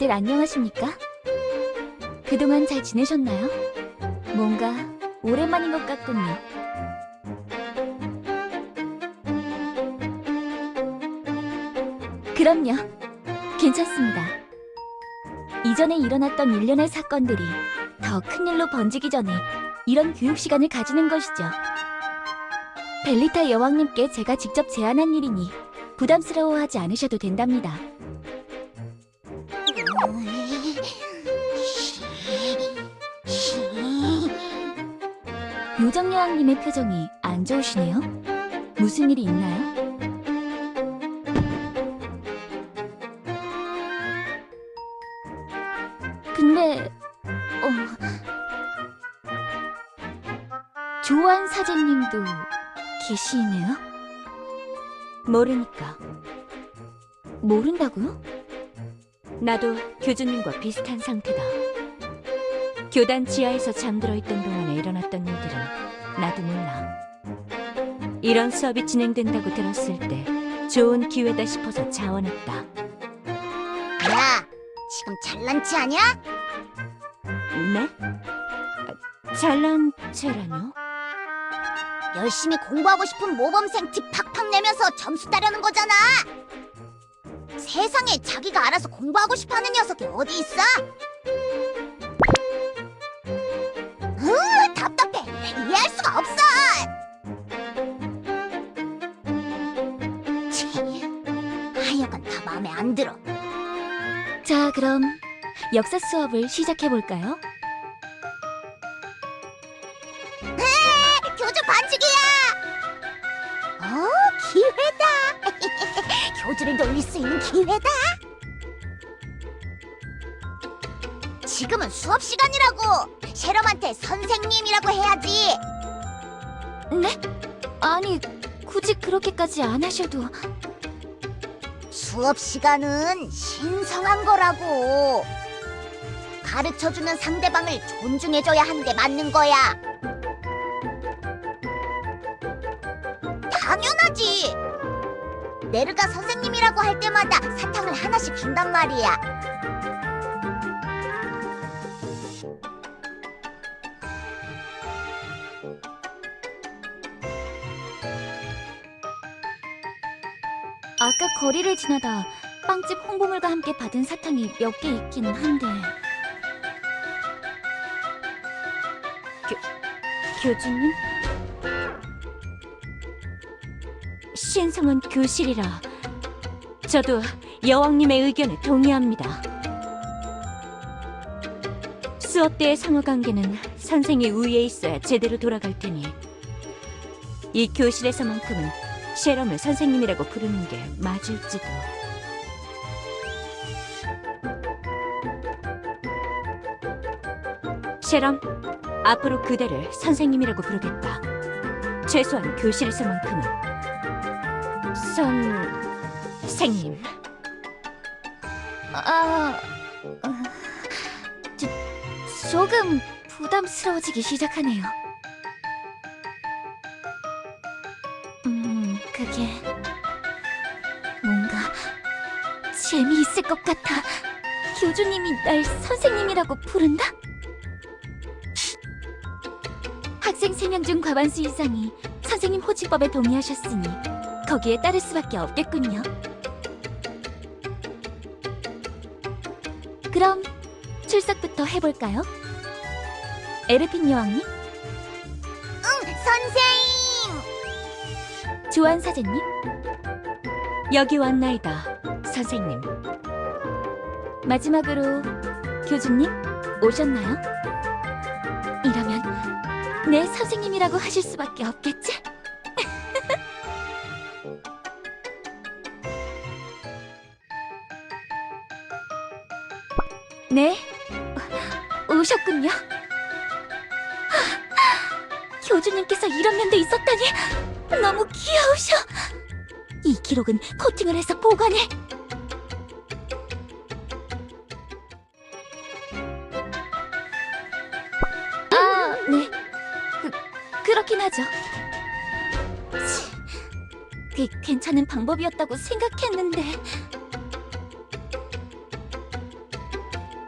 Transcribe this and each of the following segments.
다들 안녕하십니까? 그동안 잘 지내셨나요? 뭔가 오랜만인 것 같군요. 그럼요. 괜찮습니다. 이전에 일어났던 일련의 사건들이 더 큰일로 번지기 전에 이런 교육 시간을 가지는 것이죠. 벨리타 여왕님께 제가 직접 제안한 일이니 부담스러워하지 않으셔도 된답니다. 요정 여왕님의 표정이 안 좋으시네요? 무슨 일이 있나요? 근데... 조안 사제님도 계시네요? 모르니까. 모른다고요? 나도 교주님과 비슷한 상태다. 교단 지하에서 잠들어 있던 동안에 일어났던 일들은 나도 몰라. 이런 수업이 진행된다고 들었을 때 좋은 기회다 싶어서 자원했다. 야, 지금 잘난 체 아냐? 네? 잘난 체라뇨? 열심히 공부하고 싶은 모범생 티 팍팍 내면서 점수 따려는 거잖아. 세상에 자기가 알아서 공부하고 싶어하는 녀석이 어디 있어? 답답해. 이해할 수가 없어. 치, 하여간 다 마음에 안 들어. 자, 그럼 역사 수업을 시작해볼까요? 교주 반칙이야. 기회다. 교주를 놀릴 수 있는 기회다. 지금은 수업 시간이라고. 셰럼한테 선생님이라고 해야지. 네? 아니, 굳이 그렇게까지 안 하셔도... 수업 시간은 신성한 거라고. 가르쳐주는 상대방을 존중해줘야 하는 게 맞는 거야. 당연하지. 네르가 선생님이라고 할 때마다 사탕을 하나씩 준단 말이야. 아까 거리를 지나다 빵집 홍보물과 함께 받은 사탕이 몇 개 있긴 한데... 교주님? 신성은 교실이라 저도 여왕님의 의견에 동의합니다. 수업 때의 상호관계는 선생이 우위에 있어야 제대로 돌아갈 테니 이 교실에서만큼은 셰럼을 선생님이라고 부르는 게 맞을지도. 셰럼, 앞으로 그대를 선생님이라고 부르겠다. 최소한 교실에서만큼은. 선생님. 조금 부담스러워지기 시작하네요. 그게... 뭔가 재미있을 것 같아. 교주님이 날 선생님이라고 부른다? 학생 3명 중 과반수 이상이 선생님 호칭법에 동의하셨으니 거기에 따를 수밖에 없겠군요. 그럼 출석부터 해볼까요? 에르핀 여왕님? 선생! 조안 사제님? 여기 왔나이다, 선생님. 마지막으로 교주님 오셨나요? 이러면 내 선생님이라고 하실 수밖에 없겠지? 네, 오셨군요. 교주님께서 이런 면도 있었다니 너무 귀여우셔. 이 기록은 코팅을 해서 보관해. 네. 그렇긴 하죠. 꽤 괜찮은 방법이었다고 생각했는데...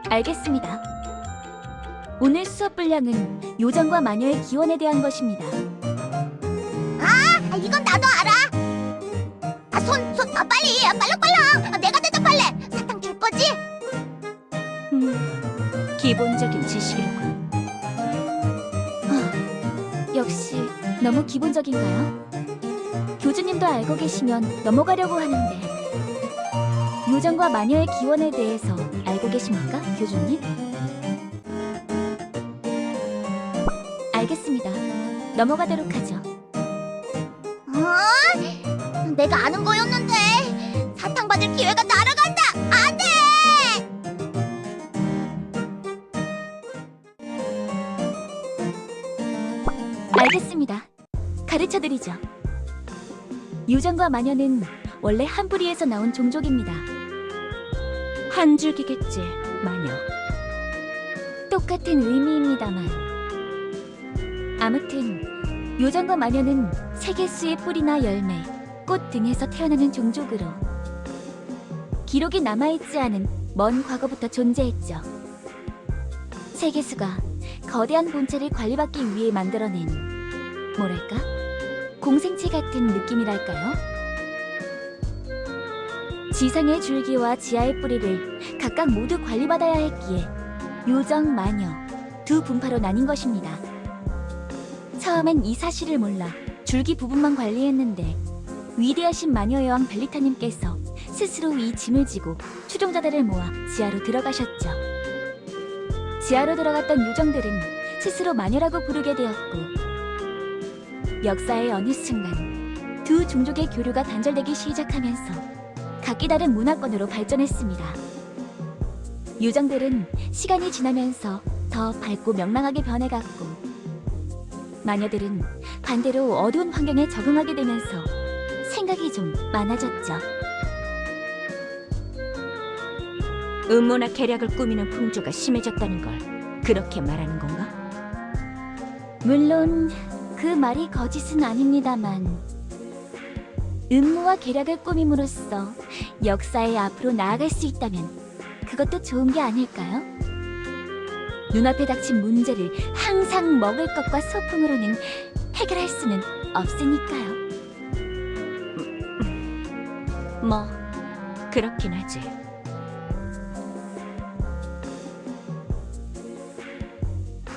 알겠습니다. 오늘 수업 분량은 요정과 마녀의 기원에 대한 것입니다. 이건 나도 알아. 빨리, 빨랑. 내가 대답할래. 사탕 줄 거지? 기본적인 지식이로군. 역시 너무 기본적인가요? 교주님도 알고 계시면 넘어가려고 하는데 요정과 마녀의 기원에 대해서 알고 계십니까, 교주님? 알겠습니다. 넘어가도록 하죠. 내가 아는 거였는데 사탕 받을 기회가 날아간다. 안 돼! 알겠습니다. 가르쳐드리죠. 요정과 마녀는 원래 한 뿌리에서 나온 종족입니다. 한 줄기겠지, 마녀. 똑같은 의미입니다만. 아무튼 요정과 마녀는 세계수의 뿌리나 열매, 꽃 등에서 태어나는 종족으로 기록이 남아있지 않은 먼 과거부터 존재했죠. 세계수가 거대한 본체를 관리받기 위해 만들어낸 뭐랄까? 공생체 같은 느낌이랄까요? 지상의 줄기와 지하의 뿌리를 각각 모두 관리받아야 했기에 요정, 마녀 두 분파로 나뉜 것입니다. 처음엔 이 사실을 몰라 줄기 부분만 관리했는데 위대하신 마녀 여왕 벨리타님께서 스스로 이 짐을 지고 추종자들을 모아 지하로 들어가셨죠. 지하로 들어갔던 요정들은 스스로 마녀라고 부르게 되었고 역사의 어느 순간 두 종족의 교류가 단절되기 시작하면서 각기 다른 문화권으로 발전했습니다. 요정들은 시간이 지나면서 더 밝고 명랑하게 변해갔고 마녀들은 반대로 어두운 환경에 적응하게 되면서 생각이 좀 많아졌죠. 음모나 계략을 꾸미는 풍조가 심해졌다는 걸 그렇게 말하는 건가? 물론 그 말이 거짓은 아닙니다만 음모와 계략을 꾸밈으로써 역사에 앞으로 나아갈 수 있다면 그것도 좋은 게 아닐까요? 눈앞에 닥친 문제를 항상 먹을 것과 소풍으로는 해결할 수는 없으니까요. 뭐 그렇긴 하지.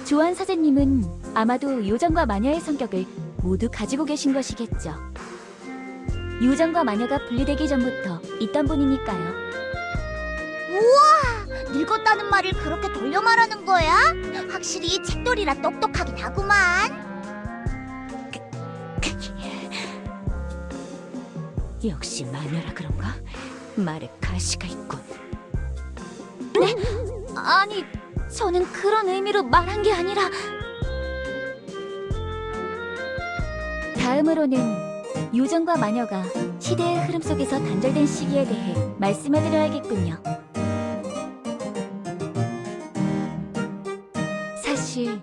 조한 사제님은 아마도 요정과 마녀의 성격을 모두 가지고 계신 것이겠죠. 요정과 마녀가 분리되기 전부터 있던 분이니까요. 우와! 늙었다는 말을 그렇게 돌려 말하는 거야? 확실히 책돌이라 똑똑하긴 하구만. 역시 마녀라 그런가? 말에 가시가 있군. 아니, 저는 그런 의미로 말한 게 아니라 다음으로는 요정과 마녀가 시대의 흐름 속에서 단절된 시기에 대해 말씀해드려야겠군요. 사실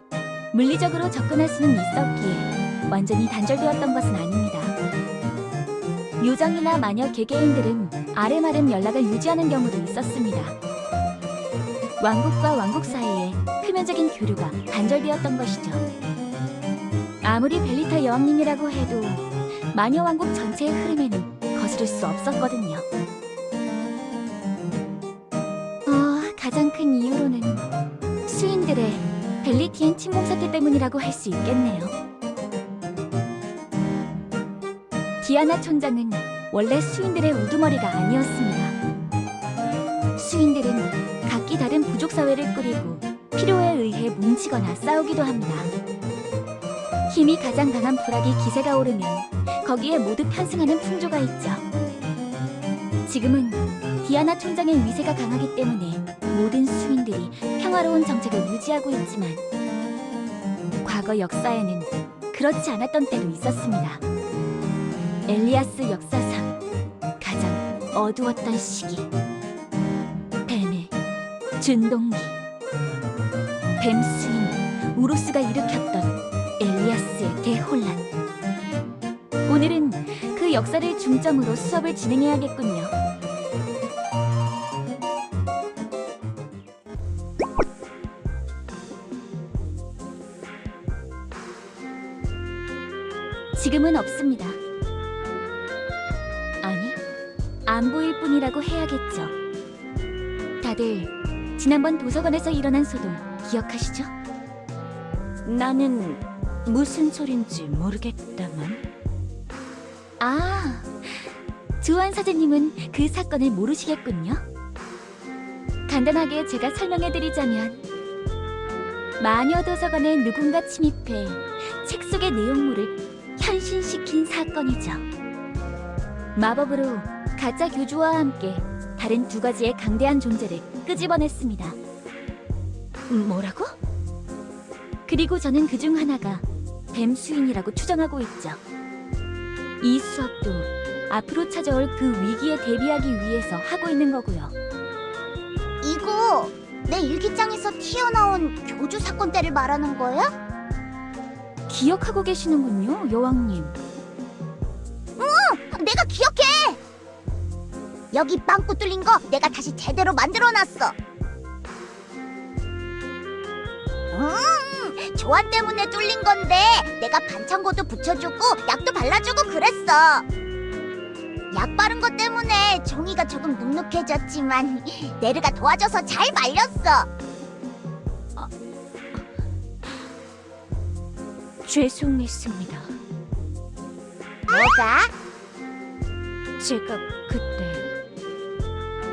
물리적으로 접근할 수는 있었기에 완전히 단절되었던 것은 아닙니다. 요정이나 마녀 개개인들은 아름아름 연락을 유지하는 경우도 있었습니다. 왕국과 왕국 사이에 표면적인 교류가 단절되었던 것이죠. 아무리 벨리타 여왕님이라고 해도 마녀 왕국 전체의 흐름에는 거스를 수 없었거든요. 가장 큰 이유로는 수인들의 벨리티엔 침공 사태 때문이라고 할 수 있겠네요. 디아나 촌장은 원래 수인들의 우두머리가 아니었습니다. 수인들은 각기 다른 부족 사회를 꾸리고 필요에 의해 뭉치거나 싸우기도 합니다. 힘이 가장 강한 부락이 기세가 오르면 거기에 모두 편승하는 풍조가 있죠. 지금은 디아나 촌장의 위세가 강하기 때문에 모든 수인들이 평화로운 정책을 유지하고 있지만 과거 역사에는 그렇지 않았던 때도 있었습니다. 엘리아스 역사상 가장 어두웠던 시기. 뱀의 준동기. 뱀 수인 우루스가 일으켰던 엘리아스의 대혼란. 오늘은 그 역사를 중점으로 수업을 진행해야겠군요. 지금은 없습니다. 아니, 안 보일 뿐이라고 해야겠죠. 다들 지난번 도서관에서 일어난 소동 기억하시죠? 나는 무슨 소린지 모르겠다만. 아, 조한 사제님은 그 사건을 모르시겠군요. 간단하게 제가 설명해드리자면 마녀 도서관에 누군가 침입해 책 속의 내용물을 현신시킨 사건이죠. 마법으로 가짜 교주와 함께 다른 두 가지의 강대한 존재를 끄집어냈습니다. 뭐라고? 그리고 저는 그중 하나가 뱀 수인이라고 추정하고 있죠. 이 수업도 앞으로 찾아올 그 위기에 대비하기 위해서 하고 있는 거고요. 이거 내 일기장에서 튀어나온 교주 사건 때를 말하는 거야? 기억하고 계시는군요, 여왕님. 내가 기억해! 여기 빵꾸 뚫린 거 내가 다시 제대로 만들어놨어. 조한 때문에 뚫린 건데 내가 반창고도 붙여주고 약도 발라주고 그랬어. 약 바른 것 때문에 종이가 조금 눅눅해졌지만 네르가 도와줘서 잘 말렸어. 죄송했습니다. 뭐가? 제가 그때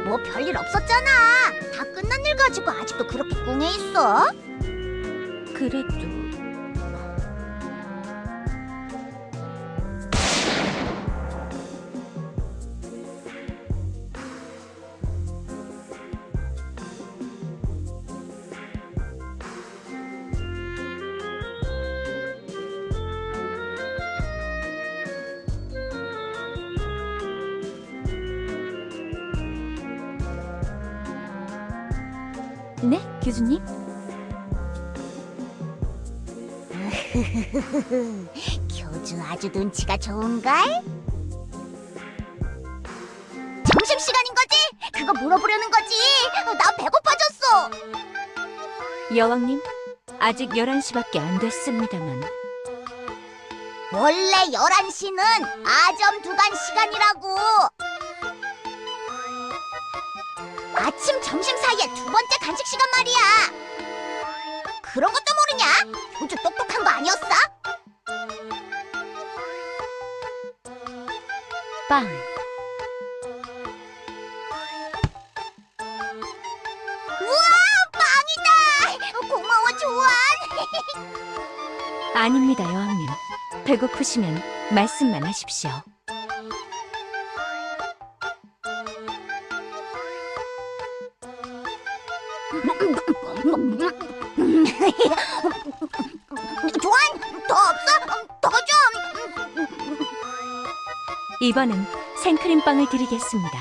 뭐 별일 없었잖아. 다 끝난 일 가지고 아직도 그렇게 꿍해 있어? 그래도 네, 교주님? 교주 아주 눈치가 좋은걸? 점심시간인 거지? 그거 물어보려는 거지? 나 배고파졌어. 여왕님, 아직 11시밖에 안 됐습니다만. 원래 11시는 아점 두간 시간이라고. 아침 점심 사이에 두 번째 간식 시간 말이야. 그런 것도 모르냐? 교주 똑똑한 거 아니었어? 빵. 우와, 빵이다. 고마워, 조한. 아닙니다, 여왕님. 배고프시면 말씀만 하십시오. 조한, 더 없어? 더 좀. 이번엔 생크림빵을 드리겠습니다.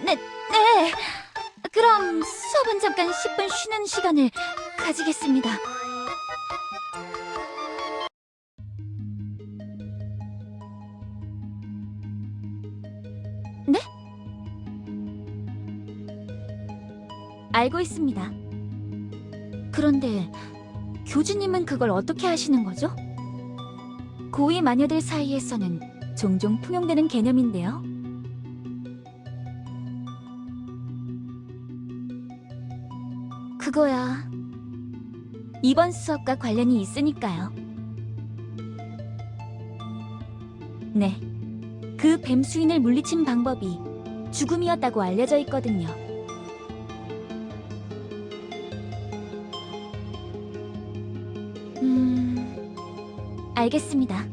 네. 그럼 수업은 잠깐 10분 쉬는 시간을 가지겠습니다. 네? 알고 있습니다. 그런데 교주님은 그걸 어떻게 하시는 거죠? 고위 마녀들 사이에서는 종종 통용되는 개념인데요. 그거야 이번 수업과 관련이 있으니까요. 네, 그 뱀 수인을 물리친 방법이 죽음이었다고 알려져 있거든요. 알겠습니다.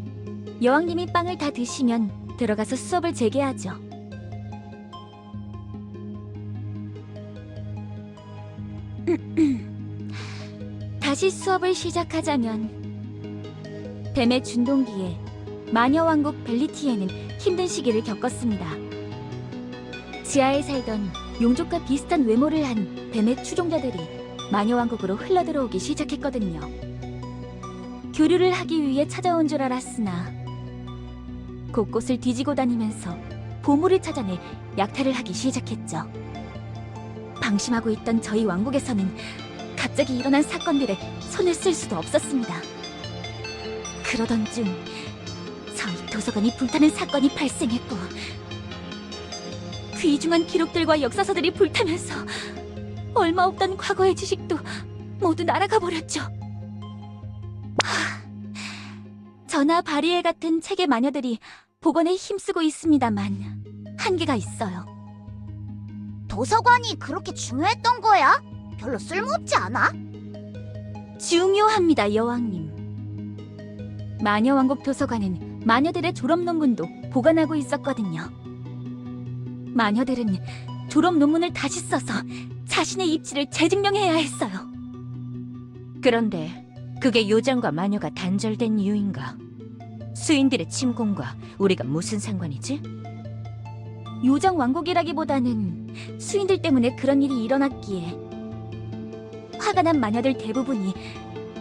여왕님이 빵을 다 드시면 들어가서 수업을 재개하죠. 다시 수업을 시작하자면 뱀의 준동기에 마녀왕국 벨리티에는 힘든 시기를 겪었습니다. 지하에 살던 용족과 비슷한 외모를 한 뱀의 추종자들이 마녀왕국으로 흘러들어오기 시작했거든요. 교류를 하기 위해 찾아온 줄 알았으나 곳곳을 뒤지고 다니면서 보물을 찾아내 약탈을 하기 시작했죠. 방심하고 있던 저희 왕국에서는 갑자기 일어난 사건들에 손을 쓸 수도 없었습니다. 그러던 중 저희 도서관이 불타는 사건이 발생했고 귀중한 기록들과 역사서들이 불타면서 얼마 없던 과거의 지식도 모두 날아가 버렸죠. 저나 바리에 같은 책의 마녀들이 복원에 힘쓰고 있습니다만 한계가 있어요. 도서관이 그렇게 중요했던 거야? 별로 쓸모없지 않아? 중요합니다, 여왕님. 마녀왕국 도서관은 마녀들의 졸업 논문도 보관하고 있었거든요. 마녀들은 졸업 논문을 다시 써서 자신의 입지를 재증명해야 했어요. 그런데 그게 요정과 마녀가 단절된 이유인가? 수인들의 침공과 우리가 무슨 상관이지? 요정 왕국이라기보다는 수인들 때문에 그런 일이 일어났기에 화가 난 마녀들 대부분이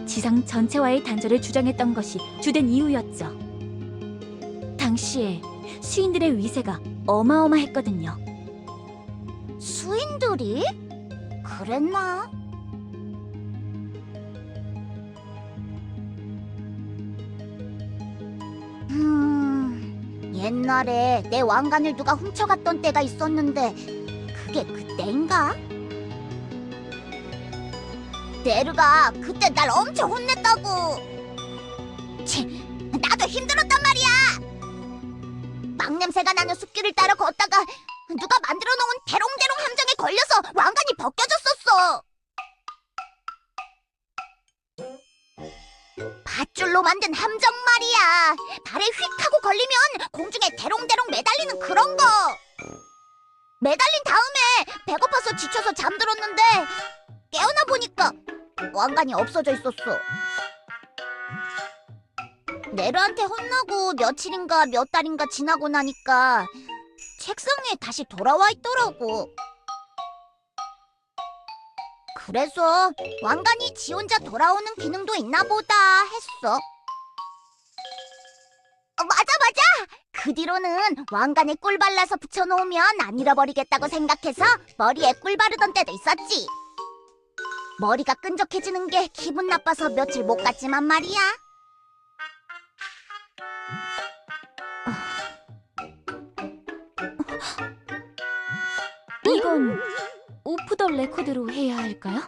지상 전체와의 단절을 주장했던 것이 주된 이유였죠. 당시에 수인들의 위세가 어마어마했거든요. 수인들이? 그랬나? 옛날에 내 왕관을 누가 훔쳐갔던 때가 있었는데 그게 그때인가? 네르가 그때 날 엄청 혼냈다고. 치, 나도 힘들었단 말이야. 막냄새가 나는 숲길을 따라 걷다가 누가 만들어 놓은 대롱대롱 함정에 걸려서 왕관이 벗겨졌었어. 밧줄로 만든 함정 말이야. 발에 휙 하고 걸리면 공중에 대롱대롱 매달리는 그런 거. 매달린 다음에 배고파서 지쳐서 잠들었는데 깨어나 보니까 왕관이 없어져 있었어. 네르한테 혼나고 며칠인가 몇 달인가 지나고 나니까 책상 위에 다시 돌아와 있더라고. 그래서 왕관이 지 혼자 돌아오는 기능도 있나 보다 했어. 맞아! 그 뒤로는 왕관에 꿀 발라서 붙여놓으면 안 잃어버리겠다고 생각해서 머리에 꿀 바르던 때도 있었지. 머리가 끈적해지는 게 기분 나빠서 며칠 못 갔지만 말이야. 이건 오프 더 레코드로 해야 할까요?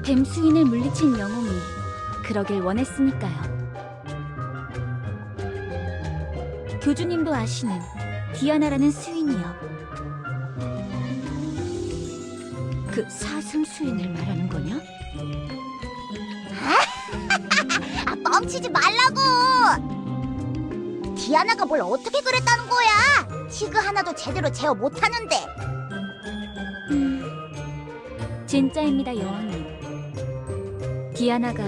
뱀수인을 물리친 영웅이 그러길 원했으니까요. 교주님도 아시는 디아나라는 수인이요. 그 사슴 수인을 말하는 거냐? 뻥치지 말라고! 디아나가 뭘 어떻게 그랬다는 거야? 티그 하나도 제대로 제어 못하는데. 진짜입니다, 여왕님. 디아나가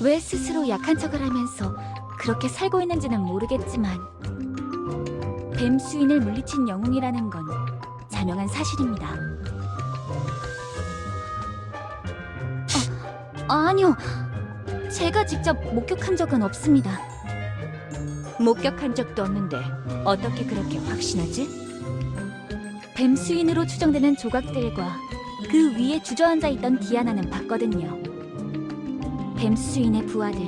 왜 스스로 약한 척을 하면서 그렇게 살고 있는지는 모르겠지만 뱀 수인을 물리친 영웅이라는 건 자명한 사실입니다. 아니요. 제가 직접 목격한 적은 없습니다. 목격한 적도 없는데 어떻게 그렇게 확신하지? 뱀 수인으로 추정되는 조각들과 그 위에 주저앉아 있던 디아나는 봤거든요. 뱀 수인의 부하들,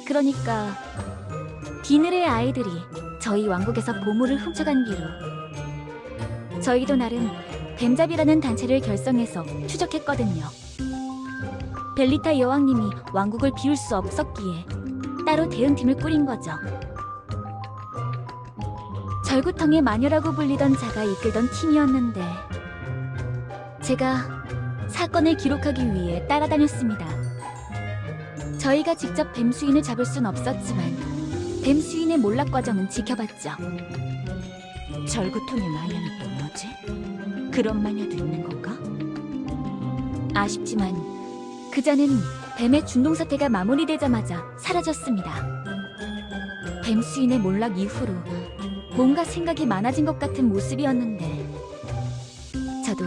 그러니까 디늘의 아이들이 저희 왕국에서 보물을 훔쳐간 뒤로 저희도 나름 뱀잡이라는 단체를 결성해서 추적했거든요. 벨리타 여왕님이 왕국을 비울 수 없었기에 따로 대응팀을 꾸린 거죠. 절구통의 마녀라고 불리던 자가 이끌던 팀이었는데 제가 사건을 기록하기 위해 따라다녔습니다. 저희가 직접 뱀수인을 잡을 순 없었지만 뱀수인의 몰락 과정은 지켜봤죠. 절구통의 마녀는 또 뭐지? 그런 마녀도 있는 건가? 아쉽지만 그자는 뱀의 준동 사태가 마무리되자마자 사라졌습니다. 뱀수인의 몰락 이후로 뭔가 생각이 많아진 것 같은 모습이었는데 저도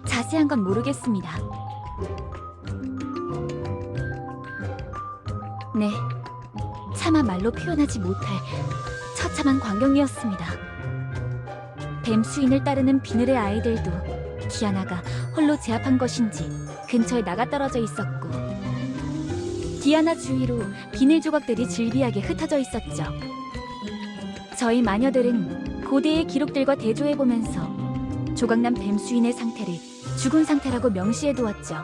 자세한 건 모르겠습니다. 네, 차마 말로 표현하지 못할 처참한 광경이었습니다. 뱀 수인을 따르는 비늘의 아이들도 디아나가 홀로 제압한 것인지 근처에 나가 떨어져 있었고 디아나 주위로 비늘 조각들이 질비하게 흩어져 있었죠. 저희 마녀들은 고대의 기록들과 대조해보면서 조각난 뱀 수인의 상태를 죽은 상태라고 명시해 두었죠.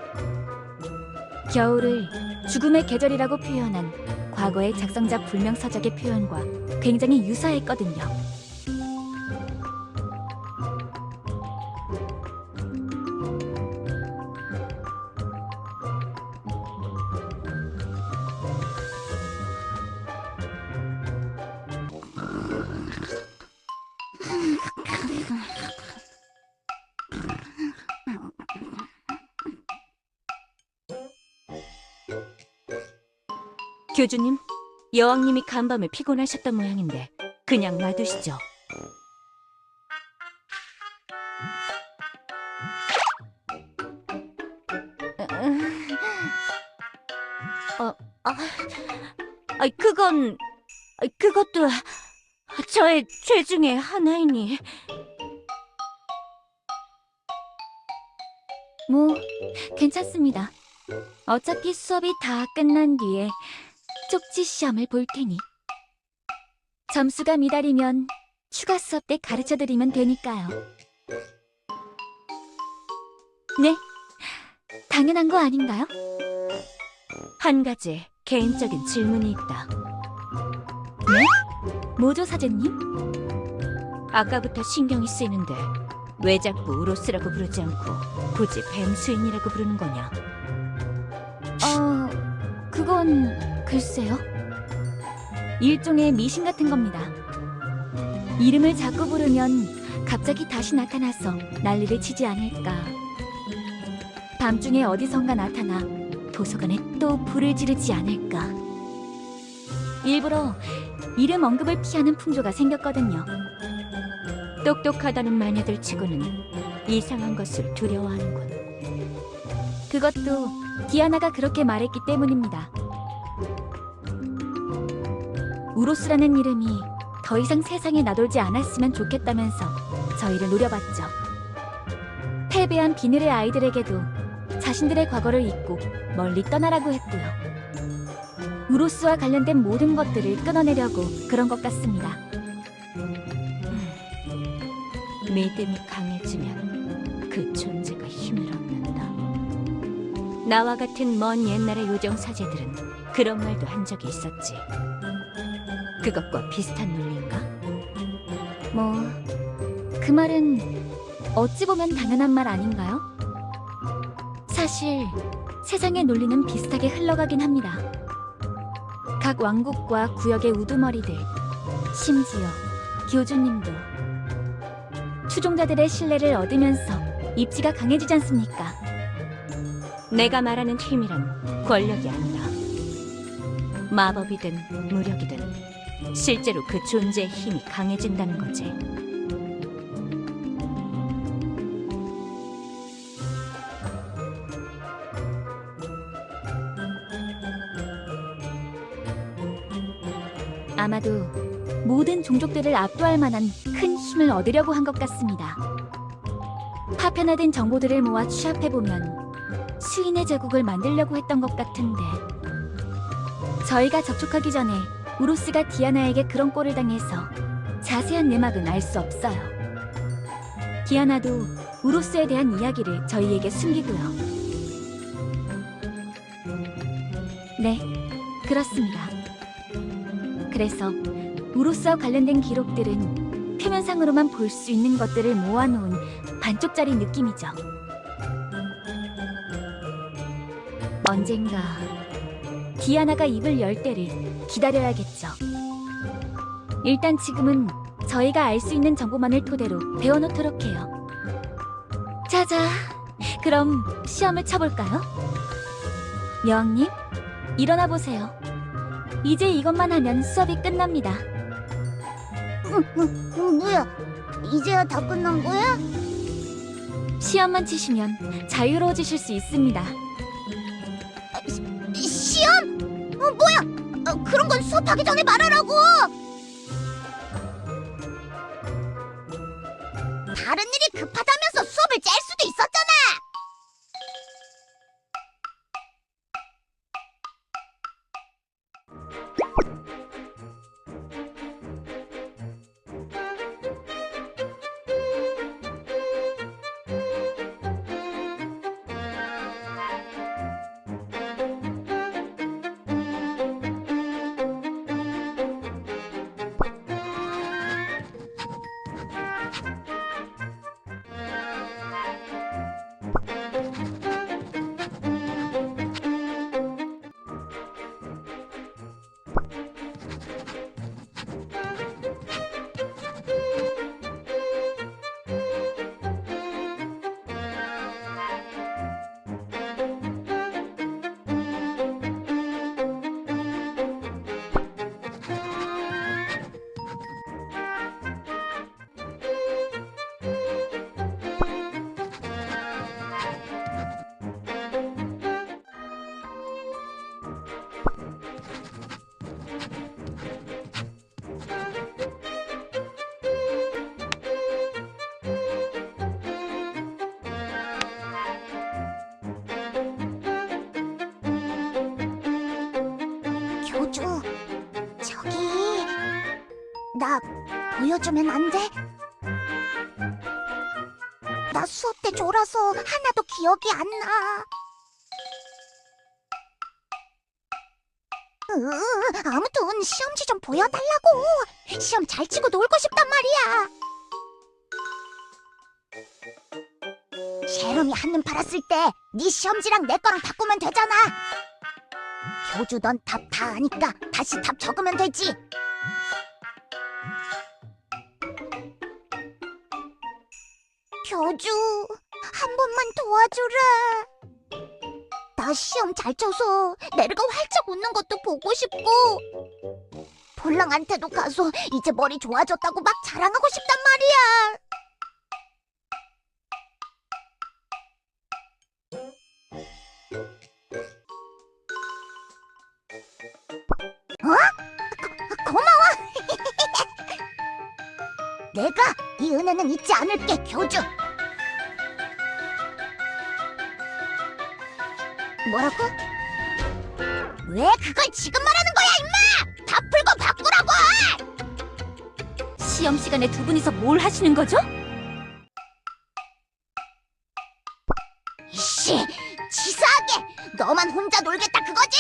겨울을 죽음의 계절이라고 표현한 과거의 작성자 불명서적의 표현과 굉장히 유사했거든요. 교주님, 여왕님이 간밤에 피곤하셨던 모양인데 그냥 놔두시죠. 그것도 저의 죄 중에 하나이니. 뭐 괜찮습니다. 어차피 수업이 다 끝난 뒤에 쪽지 시험을 볼 테니 점수가 미달이면 추가 수업 때 가르쳐드리면 되니까요. 네, 당연한 거 아닌가요? 한 가지 개인적인 질문이 있다. 네? 뭐죠, 사제님? 아까부터 신경이 쓰이는데 왜 자꾸 우로스라고 부르지 않고 굳이 뱀수인이라고 부르는 거냐? 그건 글쎄요. 일종의 미신 같은 겁니다. 이름을 자꾸 부르면 갑자기 다시 나타나서 난리를 치지 않을까. 밤중에 어디선가 나타나 도서관에 또 불을 지르지 않을까. 일부러 이름 언급을 피하는 풍조가 생겼거든요. 똑똑하다는 마녀들 치고는 이상한 것을 두려워하는군. 그것도 디아나가 그렇게 말했기 때문입니다. 우로스라는 이름이 더 이상 세상에 나돌지 않았으면 좋겠다면서 저희를 노려봤죠. 패배한 비늘의 아이들에게도 자신들의 과거를 잊고 멀리 떠나라고 했고요. 우로스와 관련된 모든 것들을 끊어내려고 그런 것 같습니다. 믿음이 강해지면 그 존재가 힘을 얻는다. 나와 같은 먼 옛날의 요정사제들은 그런 말도 한 적이 있었지. 그것과 비슷한 논리인가? 그 말은 어찌 보면 당연한 말 아닌가요? 사실 세상의 논리는 비슷하게 흘러가긴 합니다. 각 왕국과 구역의 우두머리들, 심지어 교주님도 추종자들의 신뢰를 얻으면서 입지가 강해지지 않습니까? 내가 말하는 힘이란 권력이 아니다. 마법이든 무력이든 실제로 그 존재의 힘이 강해진다는 거지. 아마도 모든 종족들을 압도할 만한 큰 힘을 얻으려고 한 것 같습니다. 파편화된 정보들을 모아 취합해보면 수인의 제국을 만들려고 했던 것 같은데 저희가 접촉하기 전에 우로스가 디아나에게 그런 꼴을 당해서 자세한 내막은 알 수 없어요. 디아나도 우로스에 대한 이야기를 저희에게 숨기고요. 네, 그렇습니다. 그래서 우로스와 관련된 기록들은 표면상으로만 볼 수 있는 것들을 모아놓은 반쪽짜리 느낌이죠. 언젠가 디아나가 입을 열 때를 기다려야겠죠. 일단 지금은 저희가 알 수 있는 정보만을 토대로 배워놓도록 해요. 자자, 그럼 시험을 쳐볼까요? 여왕님, 일어나 보세요. 이제 이것만 하면 수업이 끝납니다. 뭐야? 이제야 다 끝난 거야? 시험만 치시면 자유로워지실 수 있습니다. 시험? 뭐야? 그런 건 수업하기 전에 말하라고! 다른 일이 급하다면서 수업을 짤 수도 있었잖아! 교주, 저기 나 보여주면 안 돼? 나 수업 때 졸아서 하나도 기억이 안 나. 아무튼 시험지 좀 보여달라고. 시험 잘 치고 놀고 싶단 말이야. 셰롬이 한눈 팔았을 때 네 시험지랑 내 거랑 바꾸면 되잖아. 교주 넌 답 다 아니까 다시 답 적으면 되지. 교주, 한 번만 도와주라. 나 시험 잘 쳐서 내르가 활짝 웃는 것도 보고 싶고 볼랑한테도 가서 이제 머리 좋아졌다고 막 자랑하고 싶단 말이야. 고마워. 내가 이 은혜는 잊지 않을게, 교주. 뭐라고? 왜 그걸 지금 말하는 거야, 임마! 다 풀고 바꾸라고! 시험 시간에 두 분이서 뭘 하시는 거죠? 이씨, 치사하게! 너만 혼자 놀겠다 그거지?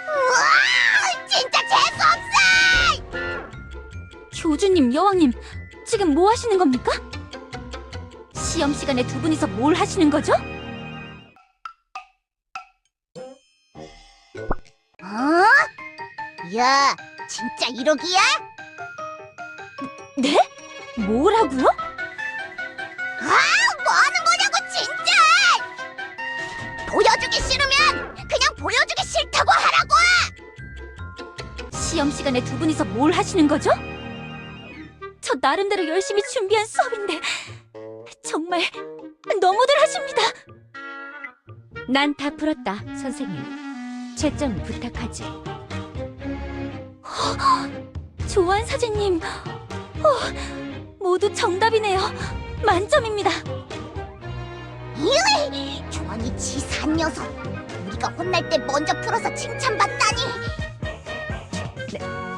우와! 진짜 재수없어! 교주님, 여왕님, 지금 뭐 하시는 겁니까? 시험 시간에 두 분이서 뭘 하시는 거죠? 야, 진짜 이러기야? 네? 뭐라고요? 뭐 하는 거냐고, 진짜! 보여주기 싫으면 그냥 보여주기 싫다고 하라고! 시험 시간에 두 분이서 뭘 하시는 거죠? 저 나름대로 열심히 준비한 수업인데 정말 너무들 하십니다. 난 다 풀었다, 선생님. 채점 부탁하지. 조한 사제님, 모두 정답이네요. 만점입니다. 조언이 치사한 녀석. 우리가 혼날 때 먼저 풀어서 칭찬받다니.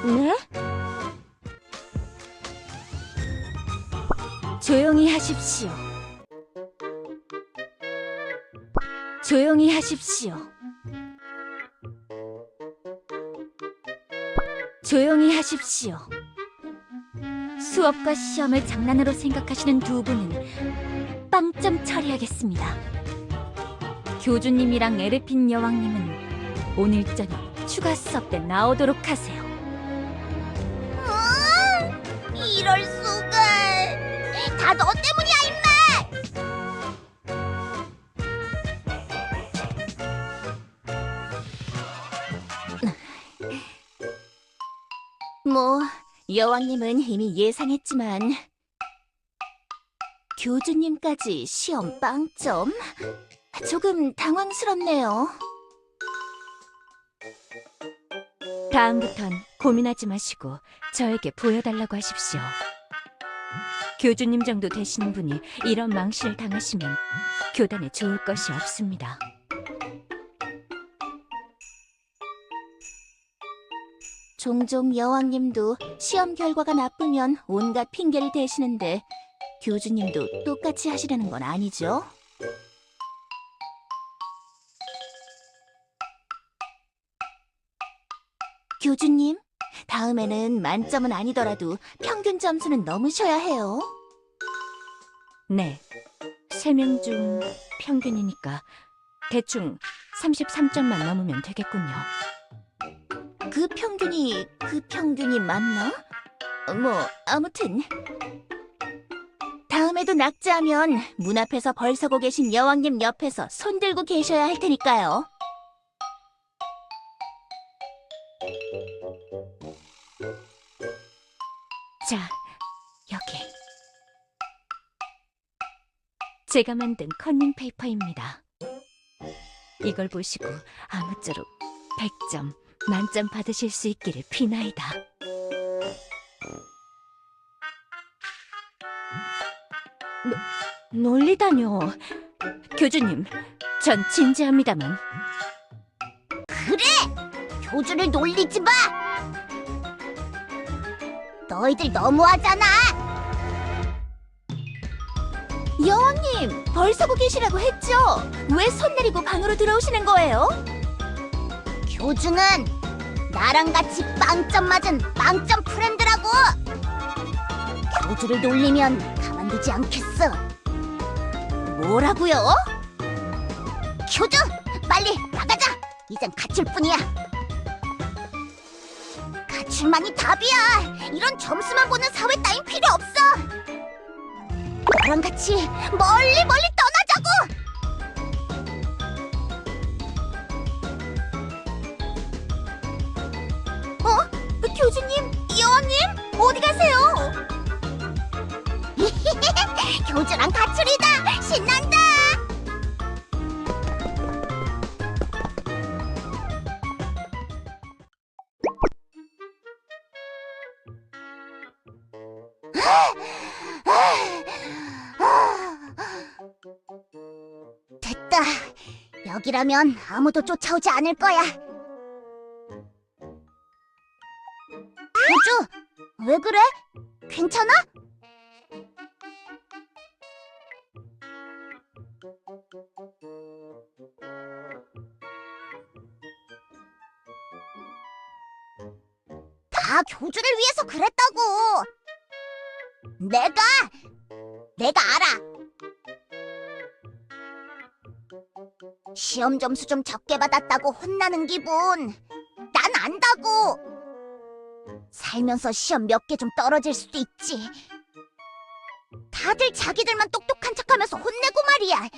네? 조용히 하십시오. 조용히 하십시오. 조용히 하십시오. 수업과 시험을 장난으로 생각하시는 두 분은 빵점 처리하겠습니다. 교주님이랑 에르핀 여왕님은 오늘 저녁 추가 수업 때 나오도록 하세요. 이럴 수가. 다 너 때문이야, 임마. 뭐, 여왕님은 이미 예상했지만 교주님까지 시험 빵점? 조금 당황스럽네요. 다음부턴 고민하지 마시고 저에게 보여달라고 하십시오. 교주님 정도 되시는 분이 이런 망신을 당하시면 교단에 좋을 것이 없습니다. 종종 여왕님도 시험 결과가 나쁘면 온갖 핑계를 대시는데 교주님도 똑같이 하시려는 건 아니죠? 교주님, 다음에는 만점은 아니더라도 평균 점수는 넘으셔야 해요. 네, 3명 중 평균이니까 대충 33점만 넘으면 되겠군요. 그 평균이 맞나? 뭐, 아무튼 다음에도 낙제하면 문 앞에서 벌 서고 계신 여왕님 옆에서 손 들고 계셔야 할 테니까요. 자, 여기. 제가 만든 컨닝 페이퍼입니다. 이걸 보시고 아무쪼록 100점, 만점 받으실 수 있기를 비나이다. 놀리다뇨. 교주님, 전 진지합니다만. 교주를 놀리지 마! 너희들 너무하잖아! 여왕님, 벌 서고 계시라고 했죠? 왜 손 내리고 방으로 들어오시는 거예요? 교주는 나랑 같이 빵점 맞은 빵점 프렌드라고! 교주를 놀리면 가만두지 않겠어. 뭐라고요? 교주! 빨리 나가자! 이젠 가출 뿐이야. 가출만이 답이야. 이런 점수만 보는 사회 따윈 필요 없어. 나랑 같이 멀리 멀리 떠나자고! 교주님, 여왕님, 어디 가세요? 교주랑 가출이다! 신난다! 됐다. 여기라면 아무도 쫓아오지 않을 거야. 교주, 왜 그래? 괜찮아? 다 교주를 위해서 그랬다고. 내가 알아. 시험 점수 좀 적게 받았다고 혼나는 기분 난 안다고. 살면서 시험 몇 개 좀 떨어질 수도 있지. 다들 자기들만 똑똑한 척하면서 혼내고 말이야.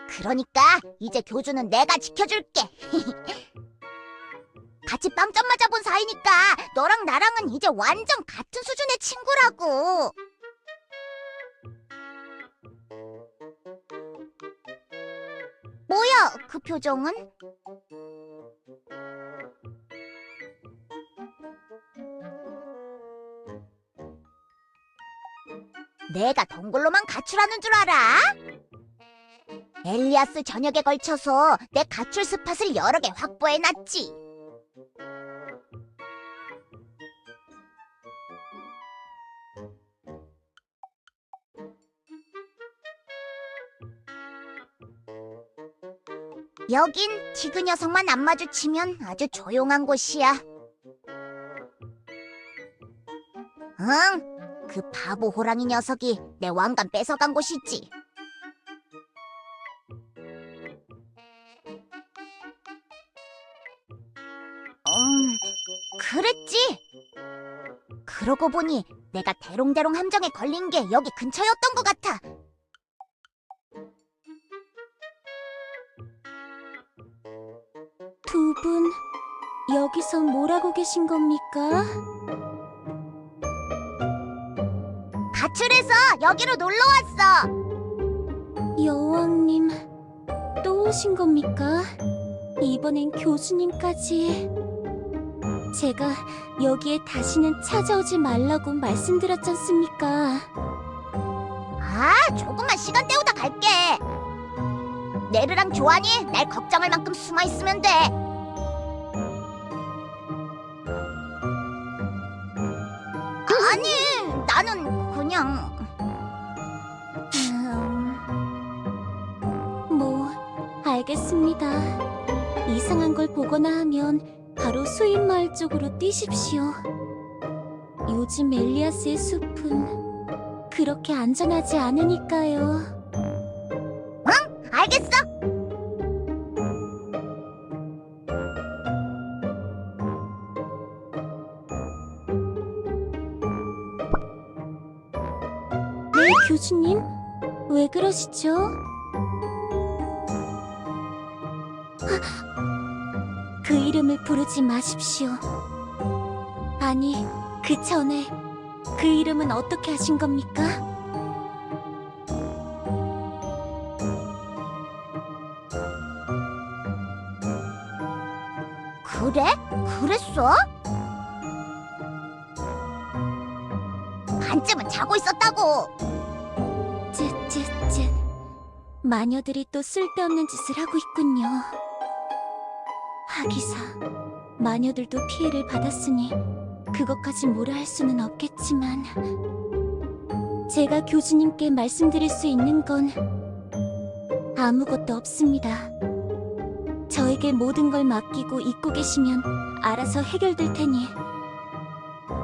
그러니까 이제 교주는 내가 지켜줄게. 같이 빵점 맞아본 사이니까 너랑 나랑은 이제 완전 같은 수준의 친구라고. 뭐야, 그 표정은? 내가 동굴로만 가출하는 줄 알아? 엘리아스 전역에 걸쳐서 내 가출 스팟을 여러 개 확보해놨지. 여긴 티그 녀석만 안 마주치면 아주 조용한 곳이야. 응, 그 바보 호랑이 녀석이 내 왕관 뺏어간 곳이지. 그랬지. 그러고 보니 내가 대롱대롱 함정에 걸린 게 여기 근처였던 것 같아. 두 분 여기서 뭘 하고 계신 겁니까? 가출해서 여기로 놀러 왔어. 여왕님, 또 오신 겁니까? 이번엔 교수님까지. 제가 여기에 다시는 찾아오지 말라고 말씀드렸지 않습니까? 아, 조금만 시간 때우다 갈게. 네르랑 조안이 날 걱정할 만큼 숨어 있으면 돼. 아니, 나는 그냥... 뭐, 알겠습니다. 이상한 걸 보거나 하면 바로 수인마을 쪽으로 뛰십시오. 요즘 엘리아스의 숲은 그렇게 안전하지 않으니까요. 알겠어. 네, 교수님. 왜 그러시죠? 그 이름을 부르지 마십시오. 아니, 그 전에 그 이름은 어떻게 하신 겁니까? 그래? 그랬어? 반쯤은 자고 있었다고. 쯧쯧쯧. 마녀들이 또 쓸데없는 짓을 하고 있군요. 하기사, 마녀들도 피해를 받았으니 그것까지 뭐라 할 수는 없겠지만 제가 교수님께 말씀드릴 수 있는 건 아무것도 없습니다. 저에게 모든 걸 맡기고 잊고 계시면 알아서 해결될 테니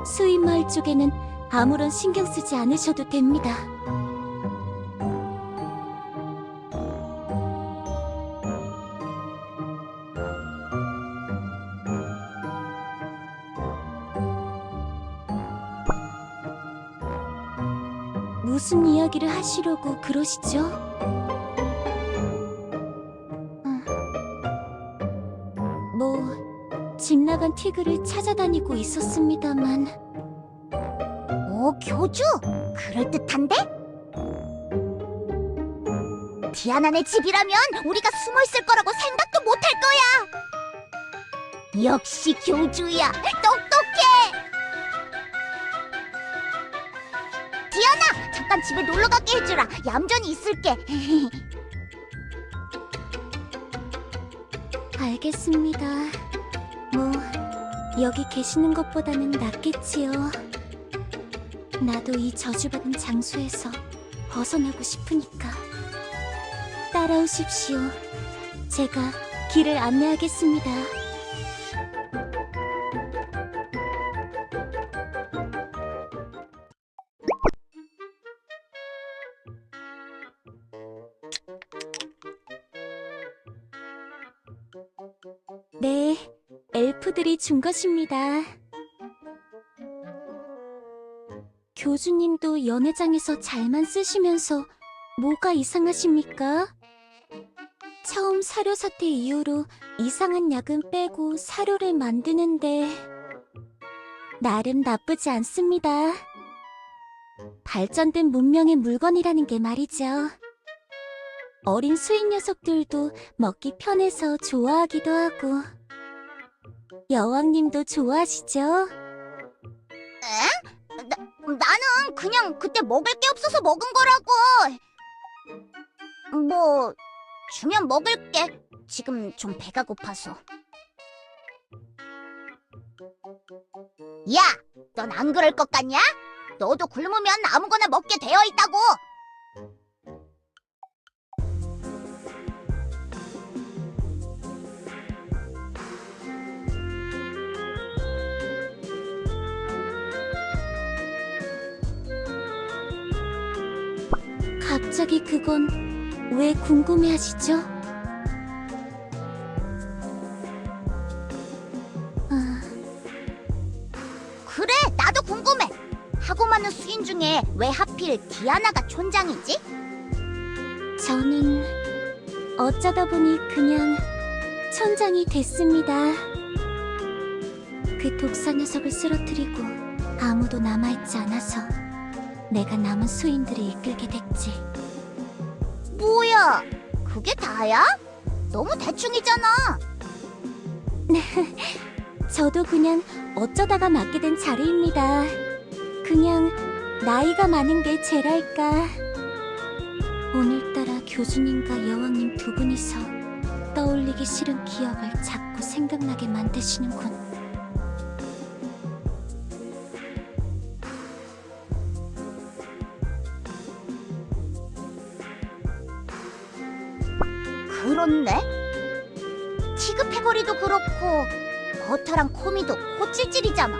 수인마을 쪽에는 아무런 신경 쓰지 않으셔도 됩니다. 무슨 이야기를 하시려고 그러시죠? 집 나간 티그를 찾아다니고 있었습니다만. 교주? 그럴듯한데? 디아나네 집이라면 우리가 숨어 있을 거라고 생각도 못 할 거야. 역시 교주야. 똑똑해. 디아나, 잠깐 집에 놀러 가게 해주라. 얌전히 있을게. 알겠습니다. 뭐 여기 계시는 것보다는 낫겠지요. 나도 이 저주받은 장소에서 벗어나고 싶으니까. 따라오십시오. 제가 길을 안내하겠습니다. 네, 엘프들이 준 것입니다. 교주님도 연회장에서 잘만 쓰시면서 뭐가 이상하십니까? 처음 사료 사태 이후로 이상한 약은 빼고 사료를 만드는데 나름 나쁘지 않습니다. 발전된 문명의 물건이라는 게 말이죠. 어린 수인 녀석들도 먹기 편해서 좋아하기도 하고. 여왕님도 좋아하시죠? 나는 그냥 그때 먹을 게 없어서 먹은 거라고. 뭐 주면 먹을게. 지금 좀 배가 고파서. 야, 넌 안 그럴 것 같냐? 너도 굶으면 아무거나 먹게 되어 있다고. 갑자기 그건 왜 궁금해하시죠? 그래, 나도 궁금해. 하고 많은 수인 중에 왜 하필 디아나가 촌장이지? 저는 어쩌다 보니 그냥 촌장이 됐습니다. 그 독사 녀석을 쓰러뜨리고 아무도 남아있지 않아서 내가 남은 수인들을 이끌게 됐지. 뭐야? 그게 다야? 너무 대충이잖아. 저도 그냥 어쩌다가 맡게 된 자리입니다. 그냥 나이가 많은 게 죄랄까. 오늘따라 교주님과 여왕님 두 분이서 떠올리기 싫은 기억을 자꾸 생각나게 만드시는군. 그렇네. 티그패거리도 그렇고 버터랑 코미도 코찔찔이잖아.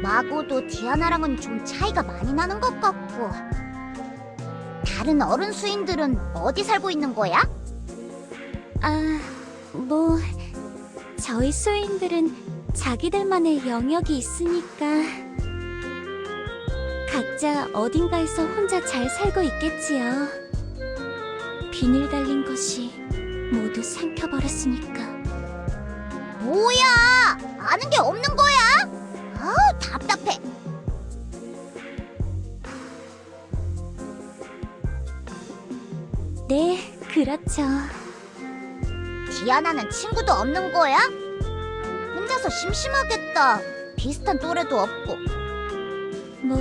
마고도 디아나랑은 좀 차이가 많이 나는 것 같고. 다른 어른 수인들은 어디 살고 있는 거야? 저희 수인들은 자기들만의 영역이 있으니까 각자 어딘가에서 혼자 잘 살고 있겠지요. 비늘 달린 것이 모두 삼켜버렸으니까. 뭐야? 아는 게 없는 거야? 아우, 답답해. 네, 그렇죠. 디아나는 친구도 없는 거야? 혼자서 심심하겠다. 비슷한 또래도 없고. 뭐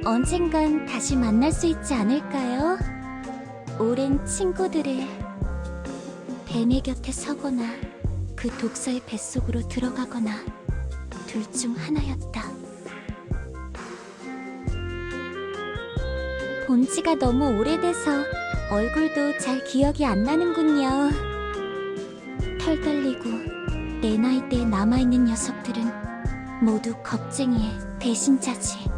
언젠간 다시 만날 수 있지 않을까요? 오랜 친구들을 뱀의 곁에 서거나 그 독사의 뱃속으로 들어가거나 둘 중 하나였다. 본 지가 너무 오래돼서 얼굴도 잘 기억이 안 나는군요. 털 달리고 내 나이대에 남아있는 녀석들은 모두 겁쟁이의 배신자지.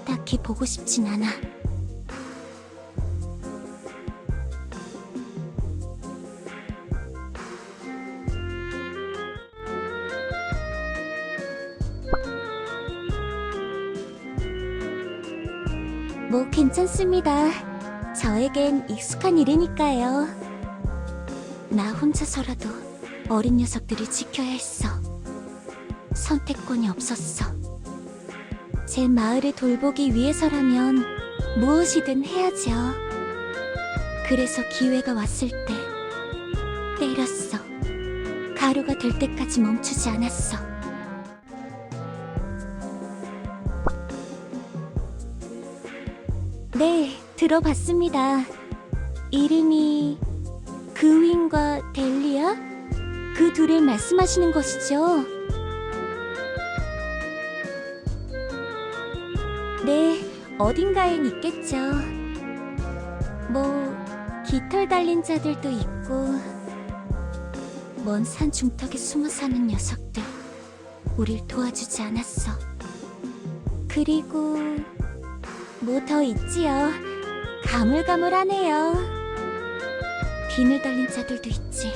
딱히 보고 싶진 않아. 뭐 괜찮습니다. 저에겐 익숙한 일이니까요. 나 혼자서라도 어린 녀석들을 지켜야 했어. 선택권이 없었어. 제 마을을 돌보기 위해서라면 무엇이든 해야죠. 그래서 기회가 왔을 때 때렸어. 가루가 될 때까지 멈추지 않았어. 네, 들어봤습니다. 이름이 그윈과 델리아? 그 둘을 말씀하시는 것이죠? 네, 어딘가엔 있겠죠. 뭐 깃털 달린 자들도 있고 먼 산 중턱에 숨어 사는 녀석들. 우릴 도와주지 않았어. 그리고 뭐 더 있지요. 가물가물하네요. 비늘 달린 자들도 있지.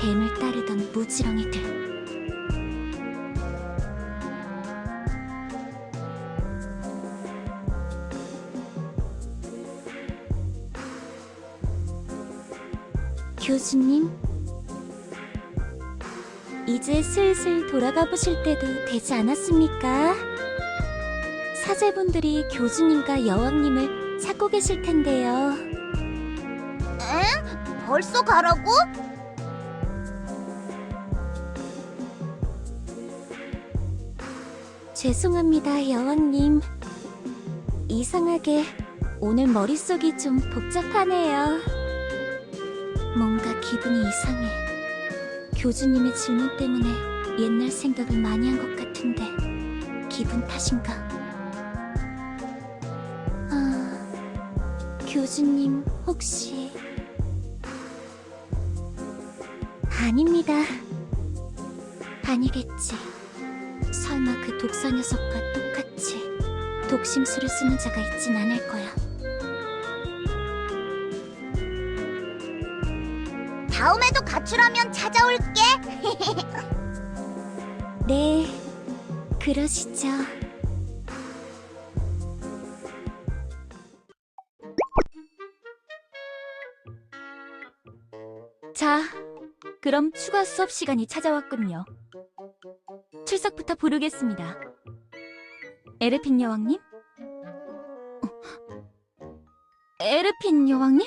뱀을 따르던 무지렁이들. 교수님, 이제 슬슬 돌아가 보실 때도 되지 않았습니까? 사제분들이 교주님과 여왕님을 찾고 계실 텐데요. 엥? 벌써 가라고? 죄송합니다, 여왕님. 이상하게 오늘 머릿속이 좀 복잡하네요. 뭔가 기분이 이상해. 교주님의 질문 때문에 옛날 생각을 많이 한 것 같은데 기분 탓인가? 교주님 혹시... 아닙니다. 아니겠지. 설마 그 독사 녀석과 똑같이 독심술을 쓰는 자가 있진 않을 거야. 다음에도 가출하면 찾아올게. 네, 그러시죠. 자, 그럼 추가 수업 시간이 찾아왔군요. 출석부터 부르겠습니다. 에르핀 여왕님? 에르핀 여왕님?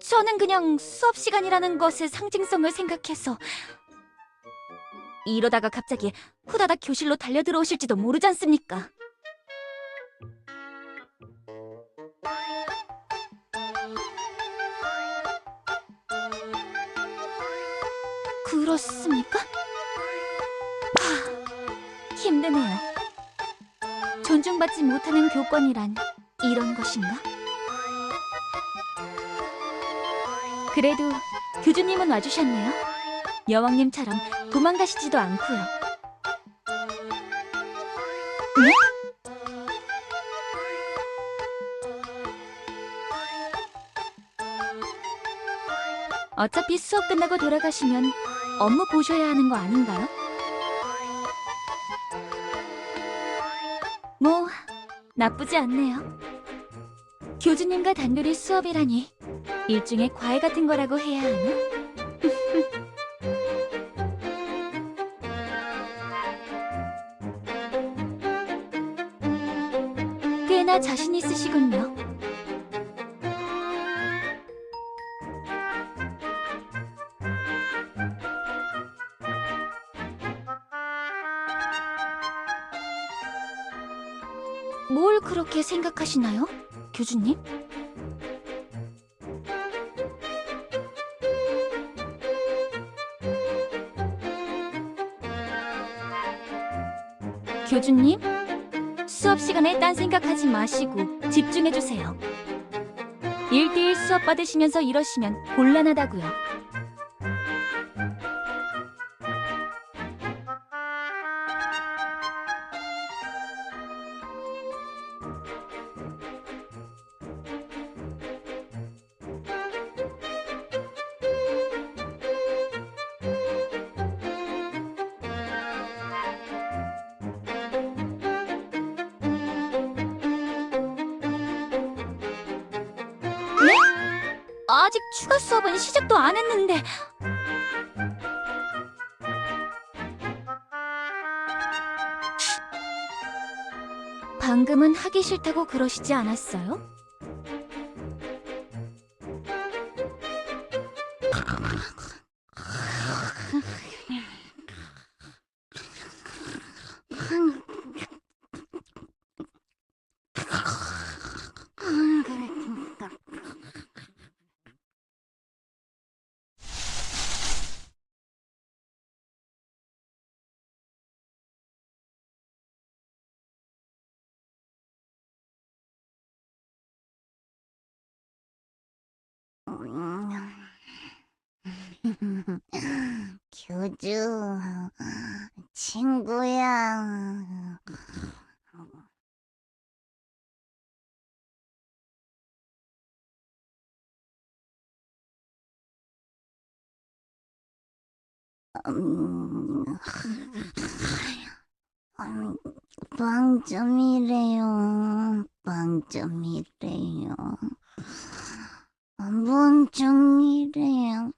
저는 그냥 수업 시간이라는 것의 상징성을 생각해서 이러다가 갑자기 후다닥 교실로 달려들어오실지도 모르지 않습니까? 그렇습니까? 힘드네요. 존중받지 못하는 교권이란 이런 것인가? 그래도 교주님은 와주셨네요. 여왕님처럼 도망가시지도 않고요. 네? 어차피 수업 끝나고 돌아가시면 업무 보셔야 하는 거 아닌가요? 뭐 나쁘지 않네요. 교주님과 단둘이 수업이라니 일종의 과외 같은 거라고 해야 하나? 꽤나 자신 있으시군요. 뭘 그렇게 생각하시나요, 교주님? 교주님, 수업 시간에 딴 생각하지 마시고 집중해주세요. 1대1 수업 받으시면서 이러시면 곤란하다고요. 아직 추가 수업은 시작도 안 했는데. 방금은 하기 싫다고 그러시지 않았어요? 교주, 친구야. 빵점이래요. 빵점이래요. 멍청이래요.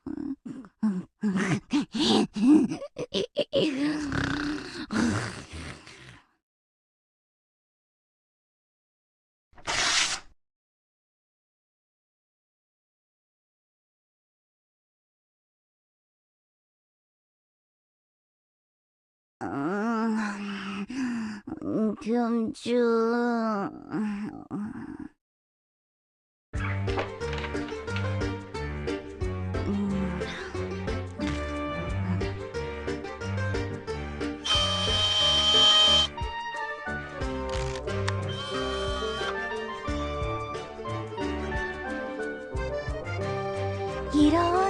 교주.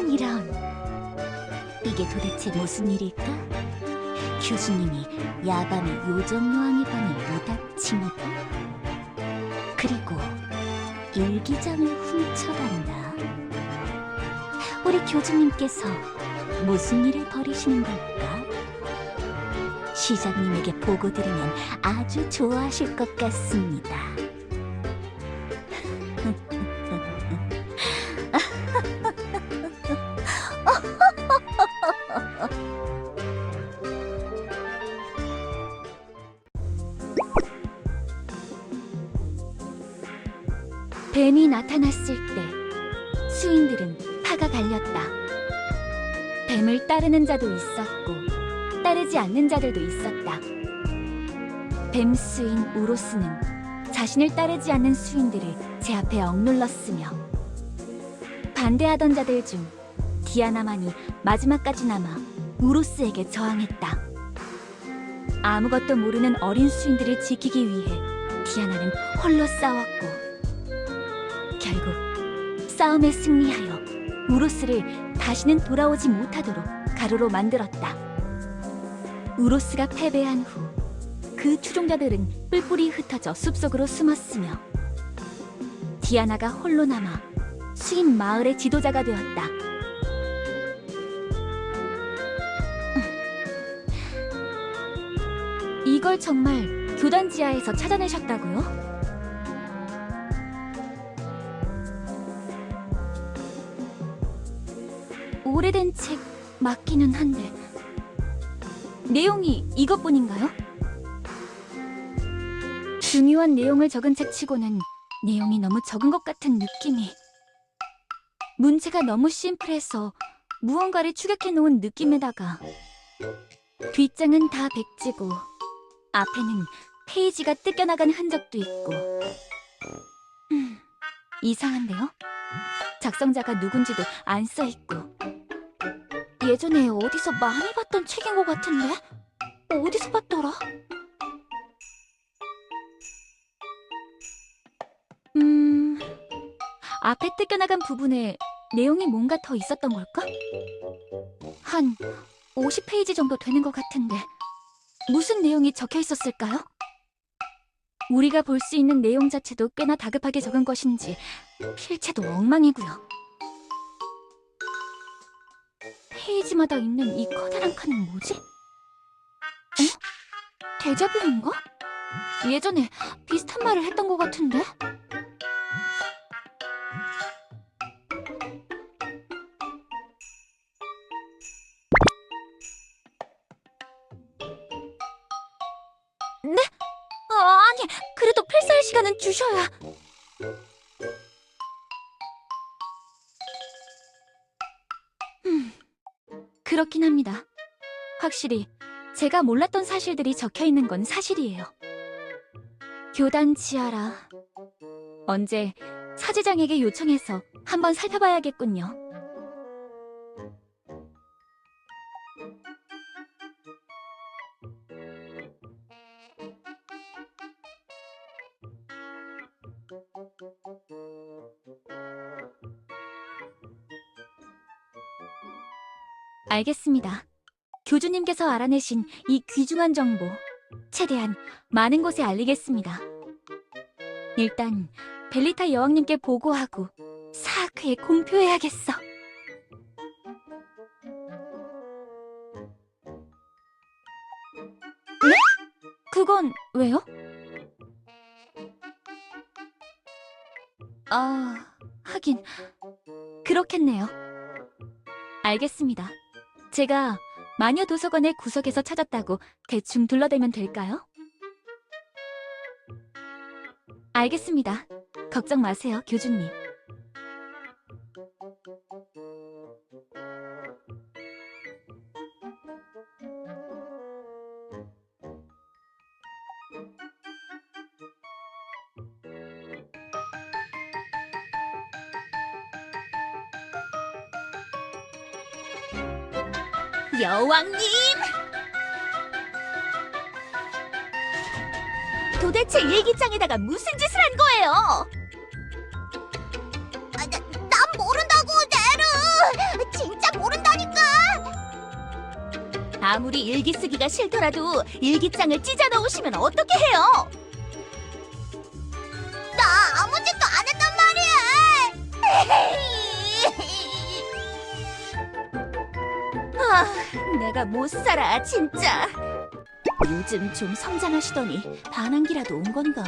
이런. 이게 도대체 무슨 일일까? 교수님이 야밤에 요정여왕의 방에 모닥칩니다. 그리고 일기장을 훔쳐간다. 우리 교주님께서 무슨 일을 벌이시는 걸까? 시장님에게 보고 들으면 아주 좋아하실 것 같습니다. 뱀이 나타났을 때 수인들은 파가 갈렸다. 뱀을 따르는 자도 있었고 따르지 않는 자들도 있었다. 뱀 수인 우로스는 자신을 따르지 않는 수인들을 제 앞에 억눌렀으며 반대하던 자들 중 디아나만이 마지막까지 남아 우로스에게 저항했다. 아무것도 모르는 어린 수인들을 지키기 위해 디아나는 홀로 싸웠고 결국 싸움에 승리하여 우로스를 다시는 돌아오지 못하도록 가루로 만들었다. 우로스가 패배한 후 그 추종자들은 뿔뿔이 흩어져 숲속으로 숨었으며 디아나가 홀로 남아 수인 마을의 지도자가 되었다. 이걸 정말 교단 지하에서 찾아내셨다고요? 오래된 책 맞기는 한데 내용이 이것뿐인가요? 중요한 내용을 적은 책치고는 내용이 너무 적은 것 같은 느낌이. 문체가 너무 심플해서 무언가를 추격해 놓은 느낌에다가 뒷장은 다 백지고 앞에는 페이지가 뜯겨나간 흔적도 있고. 이상한데요? 작성자가 누군지도 안 써있고. 예전에 어디서 많이 봤던 책인 것 같은데? 어디서 봤더라? 앞에 뜯겨나간 부분에 내용이 뭔가 더 있었던 걸까? 한 50페이지 정도 되는 것 같은데 무슨 내용이 적혀 있었을까요? 우리가 볼 수 있는 내용 자체도 꽤나 다급하게 적은 것인지 필체도 엉망이고요. 페이지마다 있는 이 커다란 칸은 뭐지? 데자뷰인가? 예전에 비슷한 말을 했던 것 같은데? 네? 아니, 그래도 필사할 시간은 주셔야. 그렇긴 합니다. 확실히 제가 몰랐던 사실들이 적혀 있는 건 사실이에요. 교단 지하라. 언제 사제장에게 요청해서 한번 살펴봐야겠군요. 알겠습니다. 교주님께서 알아내신 이 귀중한 정보, 최대한 많은 곳에 알리겠습니다. 일단 벨리타 여왕님께 보고하고 사학회에 공표해야겠어. 네? 그건 왜요? 하긴 그렇겠네요. 알겠습니다. 제가 마녀 도서관의 구석에서 찾았다고 대충 둘러대면 될까요? 알겠습니다. 걱정 마세요, 교주님. 여왕님! 도대체 일기장에다가 무슨 짓을 한 거예요? 난 모른다고, 네르! 진짜 모른다니까! 아무리 일기 쓰기가 싫더라도 일기장을 찢어 넣으시면 어떻게 해요? 나 아무 짓도 안 했단 말이야! 내가 못 살아, 진짜. 요즘 좀 성장하시더니 반항기라도 온 건가?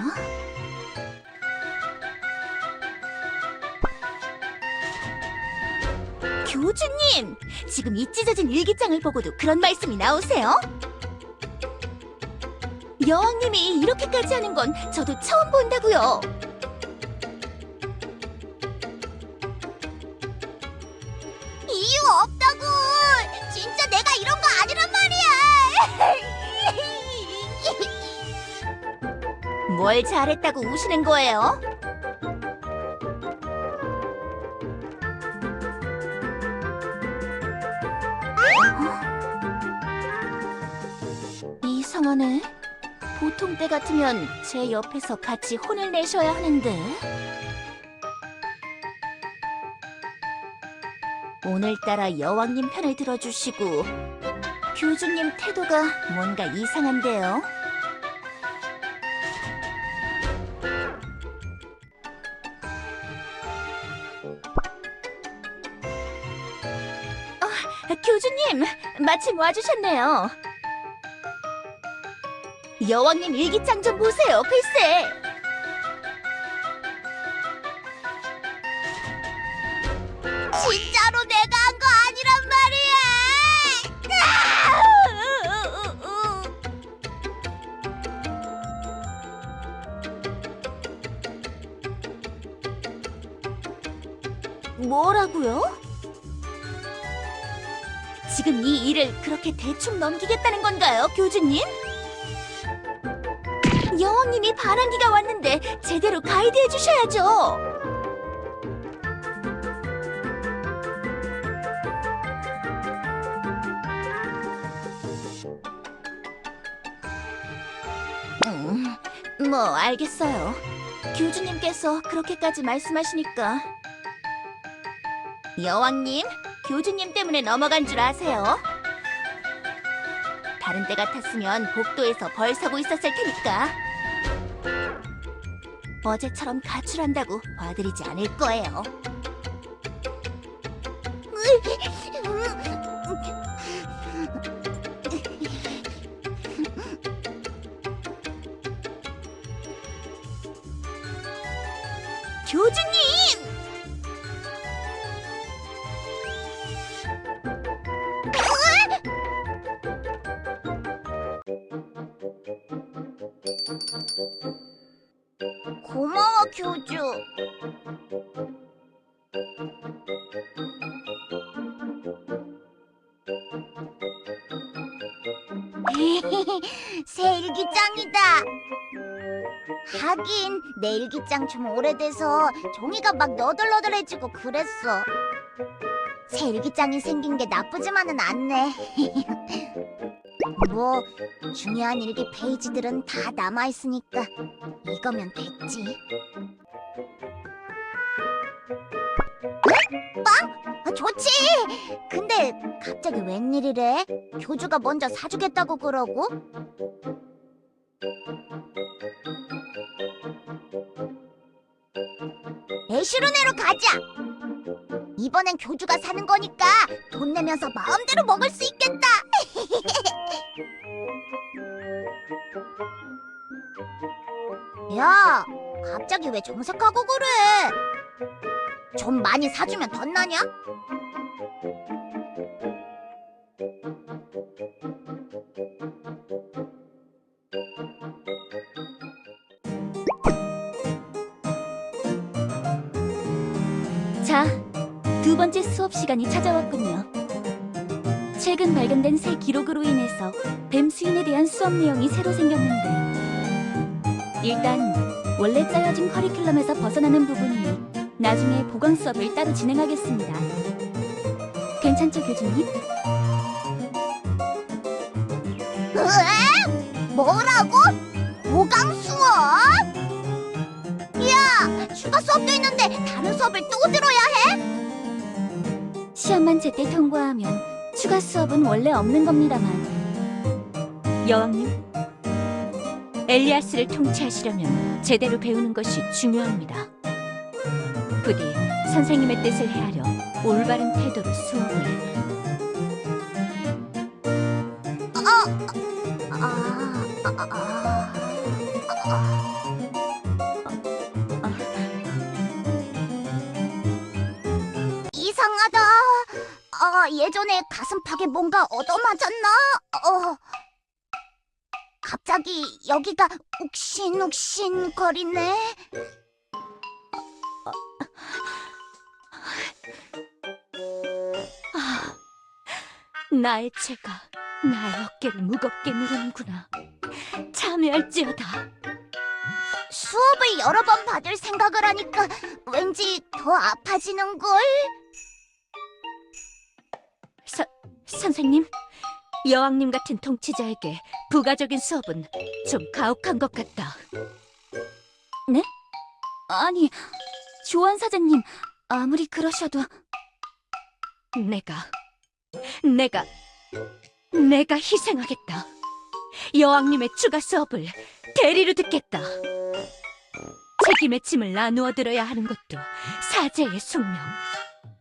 교주님! 지금 이 찢어진 일기장을 보고도 그런 말씀이 나오세요? 여왕님이 이렇게까지 하는 건 저도 처음 본다고요. 이유 없다고. 진짜 내가 이런 거 아니란 말이야. 뭘 잘했다고 우시는 거예요? 이상하네. 보통 때 같으면 제 옆에서 같이 혼을 내셔야 하는데. 오늘따라 여왕님 편을 들어주시고 교주님 태도가 뭔가 이상한데요. 교주님, 마침 와주셨네요. 여왕님 일기장 좀 보세요. 글쎄. 진짜로 내가 한 거 아니란 말이야. 뭐라고요? 지금 이 일을 그렇게 대충 넘기겠다는 건가요, 교주님? 여왕님이 바람기가 왔는데 제대로 가이드해 주셔야죠. 뭐 알겠어요. 교주님께서 그렇게까지 말씀하시니까. 여왕님, 교주님 때문에 넘어간 줄 아세요? 다른 때 같았으면 복도에서 벌 서고 있었을 테니까. 어제처럼 가출한다고 봐드리지 않을 거예요. 교주님! 고마워, 교주. 새 일기장이다. 하긴 내 일기장 좀 오래돼서 종이가 막 너덜너덜해지고 그랬어. 새 일기장이 생긴 게 나쁘지만은 않네. 뭐 중요한 일기 페이지들은 다 남아있으니까 이거면 됐지. 빵? 좋지! 근데 갑자기 웬일이래? 교주가 먼저 사주겠다고 그러고? 에슈르네로 가자! 이번엔 교주가 사는 거니까 돈 내면서 마음대로 먹을 수 있겠다! 야, 갑자기 왜 정색하고 그래? 좀 많이 사주면 덧나냐? 자, 두 번째 수업 시간이 찾아왔군요. 최근 발견된 새 기록으로 인해서 뱀 수인에 대한 수업 내용이 새로 생겼는데, 일단 원래 짜여진 커리큘럼에서 벗어나는 부분이니 나중에 보강 수업을 따로 진행하겠습니다. 괜찮죠, 교주님? 으에? 뭐라고? 보강 수업? 야, 추가 수업도 있는데 다른 수업을 또 들어야 해? 시험만 제때 통과하면 추가 수업은 원래 없는 겁니다만. 여왕님, 엘리아스를 통치하시려면 제대로 배우는 것이 중요합니다. 부디 선생님의 뜻을 헤아려 올바른 태도로 수업을. 이상하다. 예전에 가슴팍에 뭔가 얻어맞았나? 갑자기 여기가 욱신욱신 거리네. 나의 채가 나의 어깨를 무겁게 누르는구나. 참여할지어다. 수업을 여러 번 받을 생각을 하니까 왠지 더 아파지는걸? 선생님, 여왕님 같은 통치자에게 부가적인 수업은 좀 가혹한 것 같다. 아니, 조원 사장님, 아무리 그러셔도 내가 희생하겠다. 여왕님의 추가 수업을 대리로 듣겠다. 책임의 짐을 나누어 들어야 하는 것도 사제의 숙명.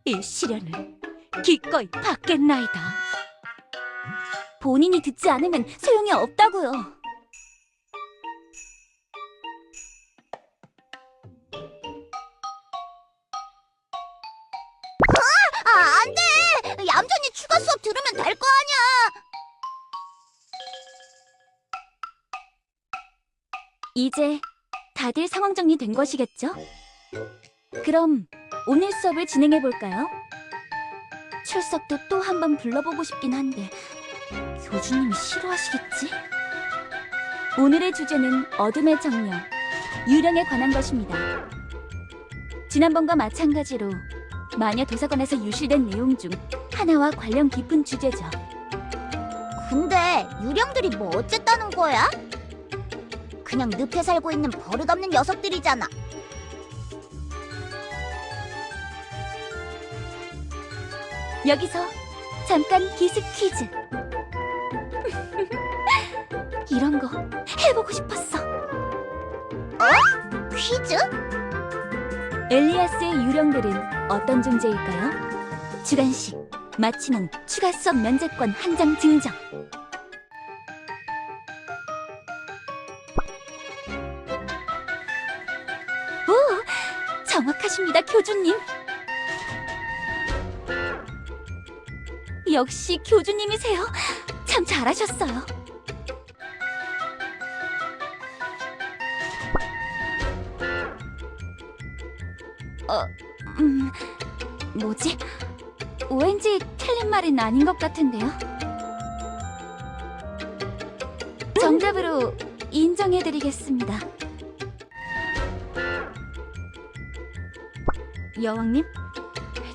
이 시련을 기꺼이 받겠나이다. 본인이 듣지 않으면 소용이 없다고요. 안 돼! 얌전히 추가 수업 들으면 될 거 아니야! 이제 다들 상황 정리된 것이겠죠? 그럼 오늘 수업을 진행해 볼까요? 출석도 또 한 번 불러보고 싶긴 한데 교주님이 싫어하시겠지? 오늘의 주제는 어둠의 정령, 유령에 관한 것입니다. 지난번과 마찬가지로 마녀 도서관에서 유실된 내용 중 하나와 관련 깊은 주제죠. 근데 유령들이 뭐 어쨌다는 거야? 그냥 늪에 살고 있는 버릇없는 녀석들이잖아. 여기서 잠깐 기습 퀴즈. 이런 거 해보고 싶었어. 퀴즈? 엘리아스의 유령들은 어떤 존재일까요? 주간식, 마취몽, 추가 수업 면제권 한 장 증정. 오, 정확하십니다, 교주님. 역시 교주님이세요. 참 잘하셨어요. 뭐지? 왠지 틀린 말은 아닌 것 같은데요. 정답으로 인정해드리겠습니다. 여왕님,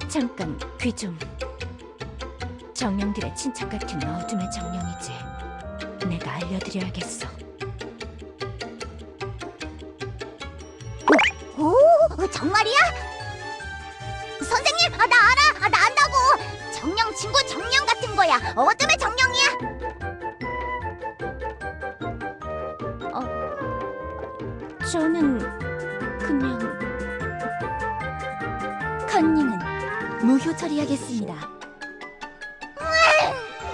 잠깐 귀 좀. 정령들의 친척 같은 어둠의 정령이지. 내가 알려드려야겠어. 오, 정말이야? 선생님, 나 알아! 나 안다고! 정령 친구 정령 같은 거야. 어둠의 정령이야. 저는 그냥 컨닝은 무효 처리하겠습니다.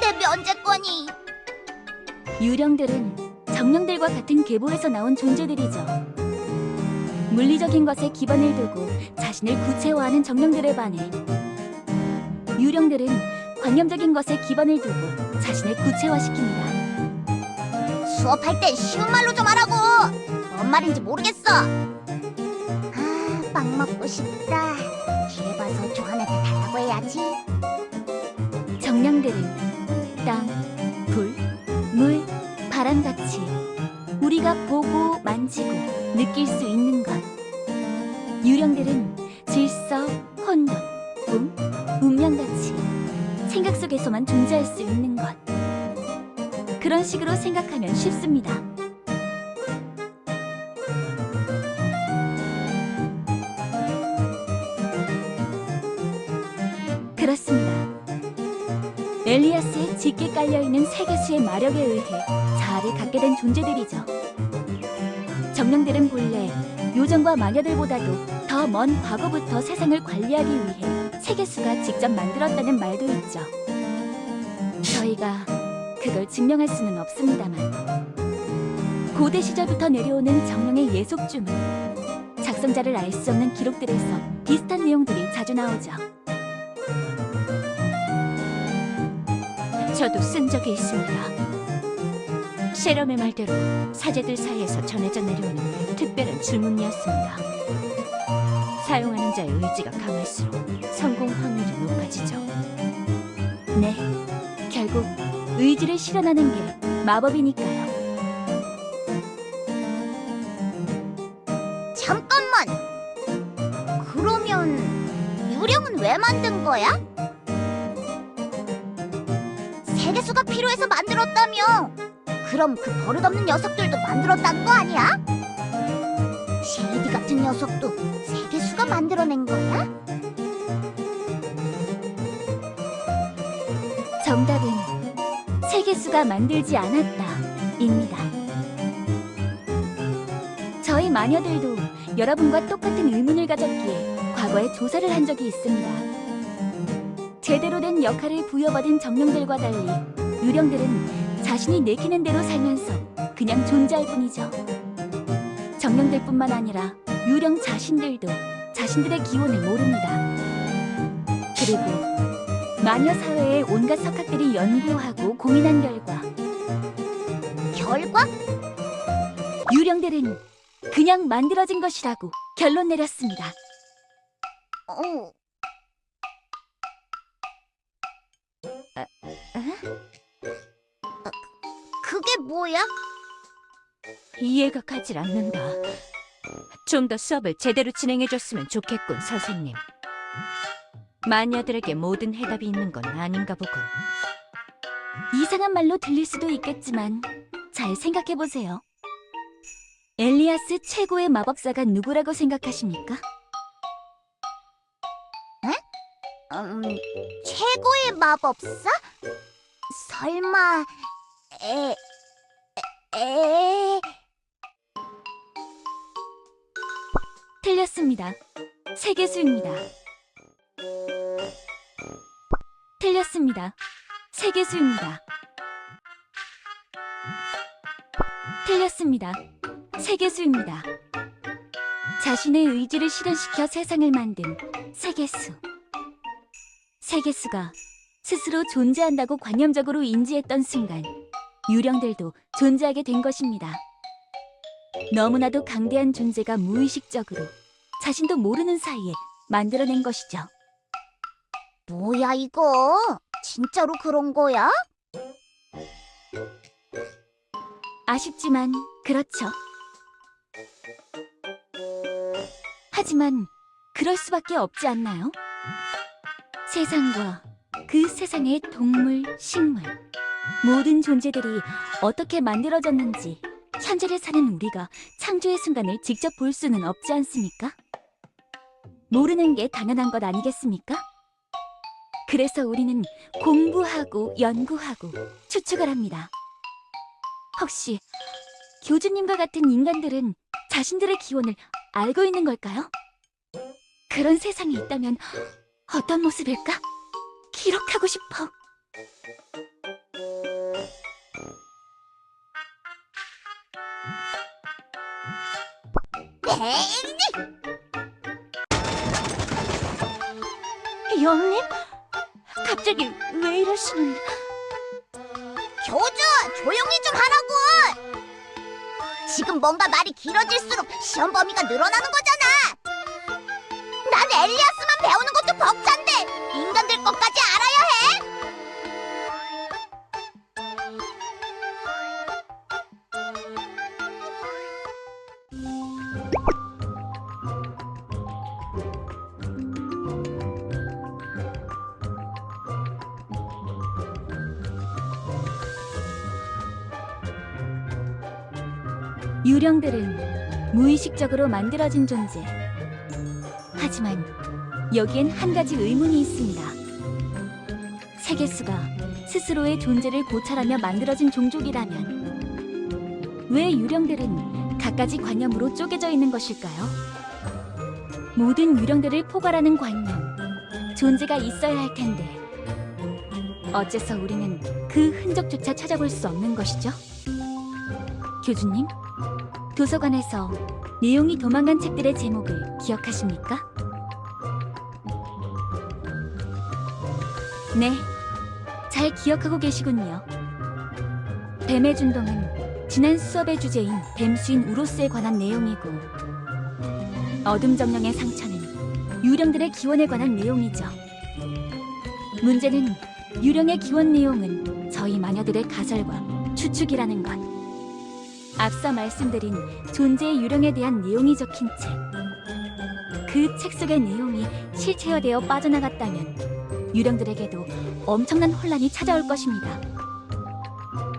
내 면제권이. 유령들은 정령들과 같은 계보에서 나온 존재들이죠. 물리적인 것에 기반을 두고 자신을 구체화하는 정령들에 반해 유령들은 관념적인 것에 기반을 두고 자신을 구체화시킵니다. 수업할 땐 쉬운 말로 좀 하라고. 뭔 말인지 모르겠어. 빵 먹고 싶다. 길에 봐서 조한한테 달라고 해야지. 정령들은 땅, 불, 물, 바람같이 우리가 보고 만지고 느낄 수 있는 것. 유령들은 질서, 혼돈, 꿈, 운명같이 생각 속에서만 존재할 수 있는 것. 그런 식으로 생각하면 쉽습니다. 그렇습니다. 엘리아스의 짙게 깔려있는 세계수의 마력에 의해 자아를 갖게 된 존재들이죠. 정령들은 본래 요정과 마녀들보다도 더 먼 과거부터 세상을 관리하기 위해 세계수가 직접 만들었다는 말도 있죠. 저희가 그걸 증명할 수는 없습니다만 고대 시절부터 내려오는 정령의 예속주문, 작성자를 알 수 없는 기록들에서 비슷한 내용들이 자주 나오죠. 저도 쓴 적이 있습니다. 셰럼의 말대로 사제들 사이에서 전해져 내려오는 특별한 주문이었습니다. 사용하는 자의 의지가 강할수록 성공 확률이 높아지죠. 네, 의지를 실현하는 게 마법이니까요. 잠깐만. 그러면 유령은 왜 만든 거야? 세계수가 필요해서 만들었다며. 그럼 그 버릇없는 녀석들도 만들었다는 거 아니야? 쉐이디 같은 녀석도 세계수가 만들어낸 거야? 정답은 세계수가 만들지 않았다입니다. 저희 마녀들도 여러분과 똑같은 의문을 가졌기에 과거에 조사를 한 적이 있습니다. 제대로 된 역할을 부여받은 정령들과 달리 유령들은 자신이 내키는 대로 살면서 그냥 존재할 뿐이죠. 정령들뿐만 아니라 유령 자신들도 자신들의 기원을 모릅니다. 그리고 마녀 사회의 온갖 석학들이 연구하고 고민한 결과? 유령들은 그냥 만들어진 것이라고 결론 내렸습니다. 어. 그게 뭐야? 이해가 가질 않는다. 좀 더 수업을 제대로 진행해줬으면 좋겠군, 선생님. 마녀들에게 모든 해답이 있는 건 아닌가 보군. 이상한 말로 들릴 수도 있겠지만 잘 생각해보세요. 엘리아스 최고의 마법사가 누구라고 생각하십니까? 최고의 마법사? 설마 틀렸습니다. 세계수입니다. 틀렸습니다. 세계수입니다. 틀렸습니다. 세계수입니다. 자신의 의지를 실현시켜 세상을 만든 세계수. 세계수가 스스로 존재한다고 관념적으로 인지했던 순간 유령들도 존재하게 된 것입니다. 너무나도 강대한 존재가 무의식적으로 자신도 모르는 사이에 만들어낸 것이죠. 뭐야 이거? 진짜로 그런 거야? 아쉽지만 그렇죠. 하지만 그럴 수밖에 없지 않나요? 세상과 그 세상의 동물, 식물, 모든 존재들이 어떻게 만들어졌는지 현재를 사는 우리가 창조의 순간을 직접 볼 수는 없지 않습니까? 모르는 게 당연한 것 아니겠습니까? 그래서 우리는 공부하고 연구하고 추측을 합니다. 혹시 교주님과 같은 인간들은 자신들의 기원을 알고 있는 걸까요? 그런 세상이 있다면 어떤 모습일까? 기록하고 싶어. 영님? 갑자기 왜 이러시는... 교주, 조용히 좀 하라고! 지금 뭔가 말이 길어질수록 시험 범위가 늘어나는 거잖아! 난 엘리아스만 배우는 것도 벅찬데 인간들 것까지 알아야 해? 유령들은 무의식적으로 만들어진 존재. 하지만 여기엔 한 가지 의문이 있습니다. 세계수가 스스로의 존재를 고찰하며 만들어진 종족이라면 왜 유령들은 갖가지 관념으로 쪼개져 있는 것일까요? 모든 유령들을 포괄하는 관념, 존재가 있어야 할 텐데 어째서 우리는 그 흔적조차 찾아볼 수 없는 것이죠? 교주님, 도서관에서 내용이 도망간 책들의 제목을 기억하십니까? 네, 잘 기억하고 계시군요. 뱀의 준동은 지난 수업의 주제인 뱀수인 우로스에 관한 내용이고, 어둠 정령의 상처는 유령들의 기원에 관한 내용이죠. 문제는 유령의 기원 내용은 저희 마녀들의 가설과 추측이라는 것. 앞서 말씀드린 존재의 유령에 대한 내용이 적힌 책. 그 책 속의 내용이 실체화되어 빠져나갔다면 유령들에게도 엄청난 혼란이 찾아올 것입니다.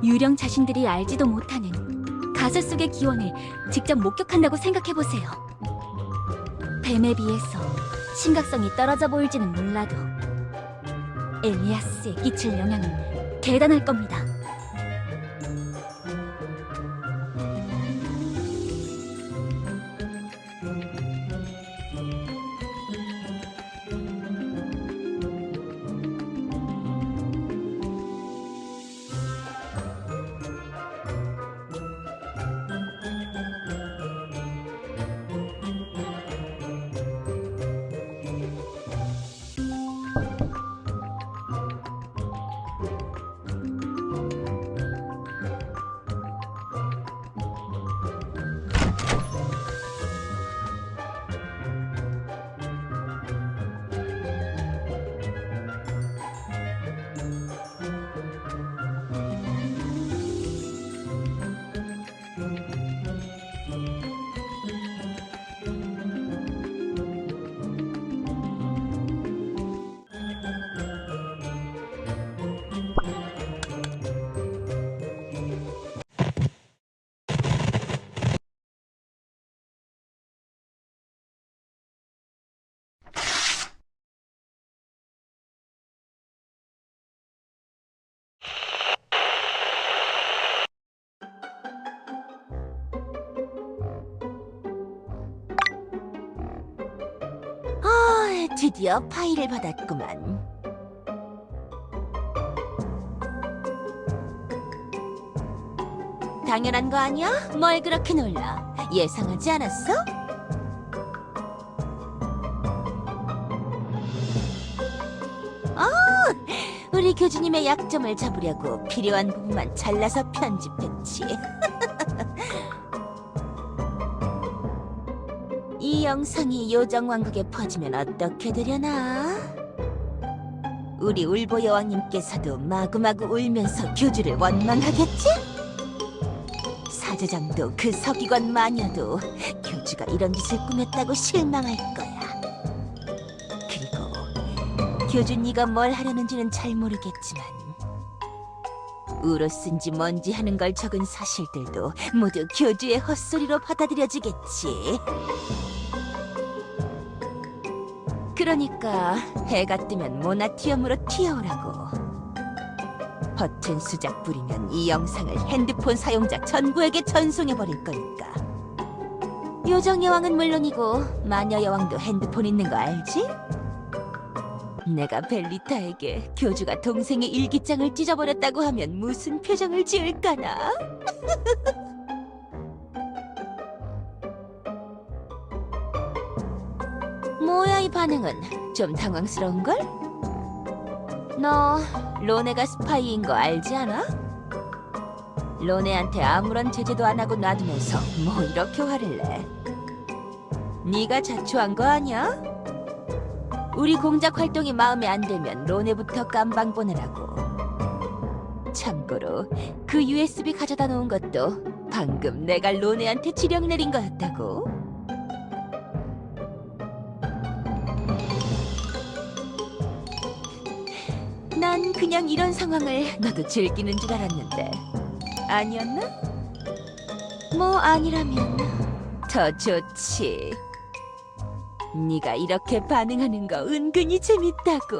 유령 자신들이 알지도 못하는 가설 속의 기원을 직접 목격한다고 생각해보세요. 뱀에 비해서 심각성이 떨어져 보일지는 몰라도 엘리아스에 끼칠 영향은 대단할 겁니다. 드디어 파일을 받았구만. 당연한 거 아니야? 뭘 그렇게 놀라? 예상하지 않았어? 우리 교주님의 약점을 잡으려고 필요한 부분만 잘라서 편집했지. 이 영상이 요정왕국에 퍼지면 어떻게 되려나? 우리 울보 여왕님께서도 마구마구 울면서 교주를 원망하겠지? 사제장도 그 서기관 마녀도 교주가 이런 짓을 꾸몄다고 실망할 거야. 그리고 교주 네가 뭘 하려는지는 잘 모르겠지만 우로쓴지 뭔지 하는 걸 적은 사실들도 모두 교주의 헛소리로 받아들여지겠지. 그러니까 해가 뜨면 모나티엄으로 튀어오라고. 버튼 수작 부리면 이 영상을 핸드폰 사용자 전부에게 전송해버릴 거니까. 요정 여왕은 물론이고 마녀 여왕도 핸드폰 있는 거 알지? 내가 벨리타에게 교주가 동생의 일기장을 찢어버렸다고 하면 무슨 표정을 지을까나? 뭐야 이 반응은? 좀 당황스러운걸? 너 로네가 스파이인 거 알지 않아? 로네한테 아무런 제재도 안 하고 놔두면서 뭐 이렇게 화를 내? 네가 자초한 거 아니야? 우리 공작 활동이 마음에 안 들면 로네부터 깜방 보내라고. 참고로 그 USB 가져다 놓은 것도 방금 내가 로네한테 지령 내린 거였다고. 난 그냥 이런 상황을 너도 즐기는 줄 알았는데 아니었나? 뭐 아니라면 더 좋지. 네가 이렇게 반응하는 거 은근히 재밌다고.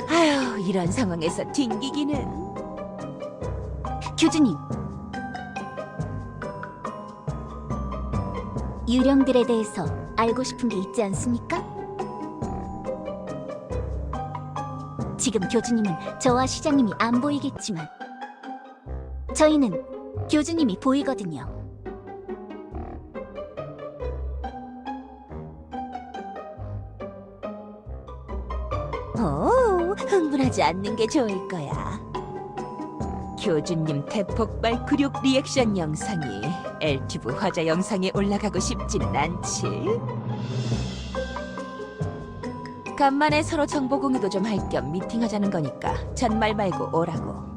아휴, 이런 상황에서 튕기기는. 교주님, 유령들에 대해서 알고 싶은 게 있지 않습니까? 지금 교주님은 저와 시장님이 안 보이겠지만 저희는 교주님이 보이거든요. 오, 흥분하지 않는 게 좋을 거야. 교주님 대폭발 굴욕 리액션 영상이 엘튜브 화자 영상에 올라가고 싶지는 않지. 간만에 서로 정보 공유도 좀 할 겸 미팅하자는 거니까 잔말 말고 오라고.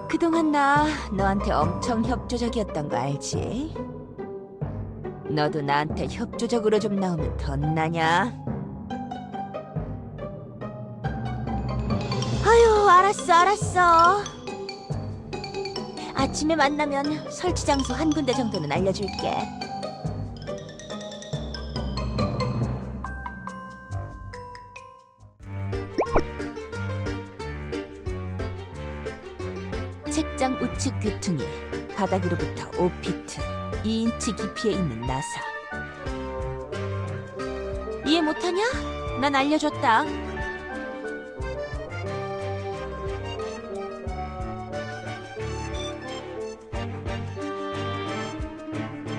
그동안 나 너한테 엄청 협조적이었던 거 알지? 너도 나한테 협조적으로 좀 나오면 덧나냐? 아유, 알았어. 아침에 만나면 설치 장소 한 군데 정도는 알려줄게. 책장 우측 귀퉁이, 바닥으로부터 5피트, 2인치 깊이에 있는 나사. 이해 못하냐? 난 알려줬다.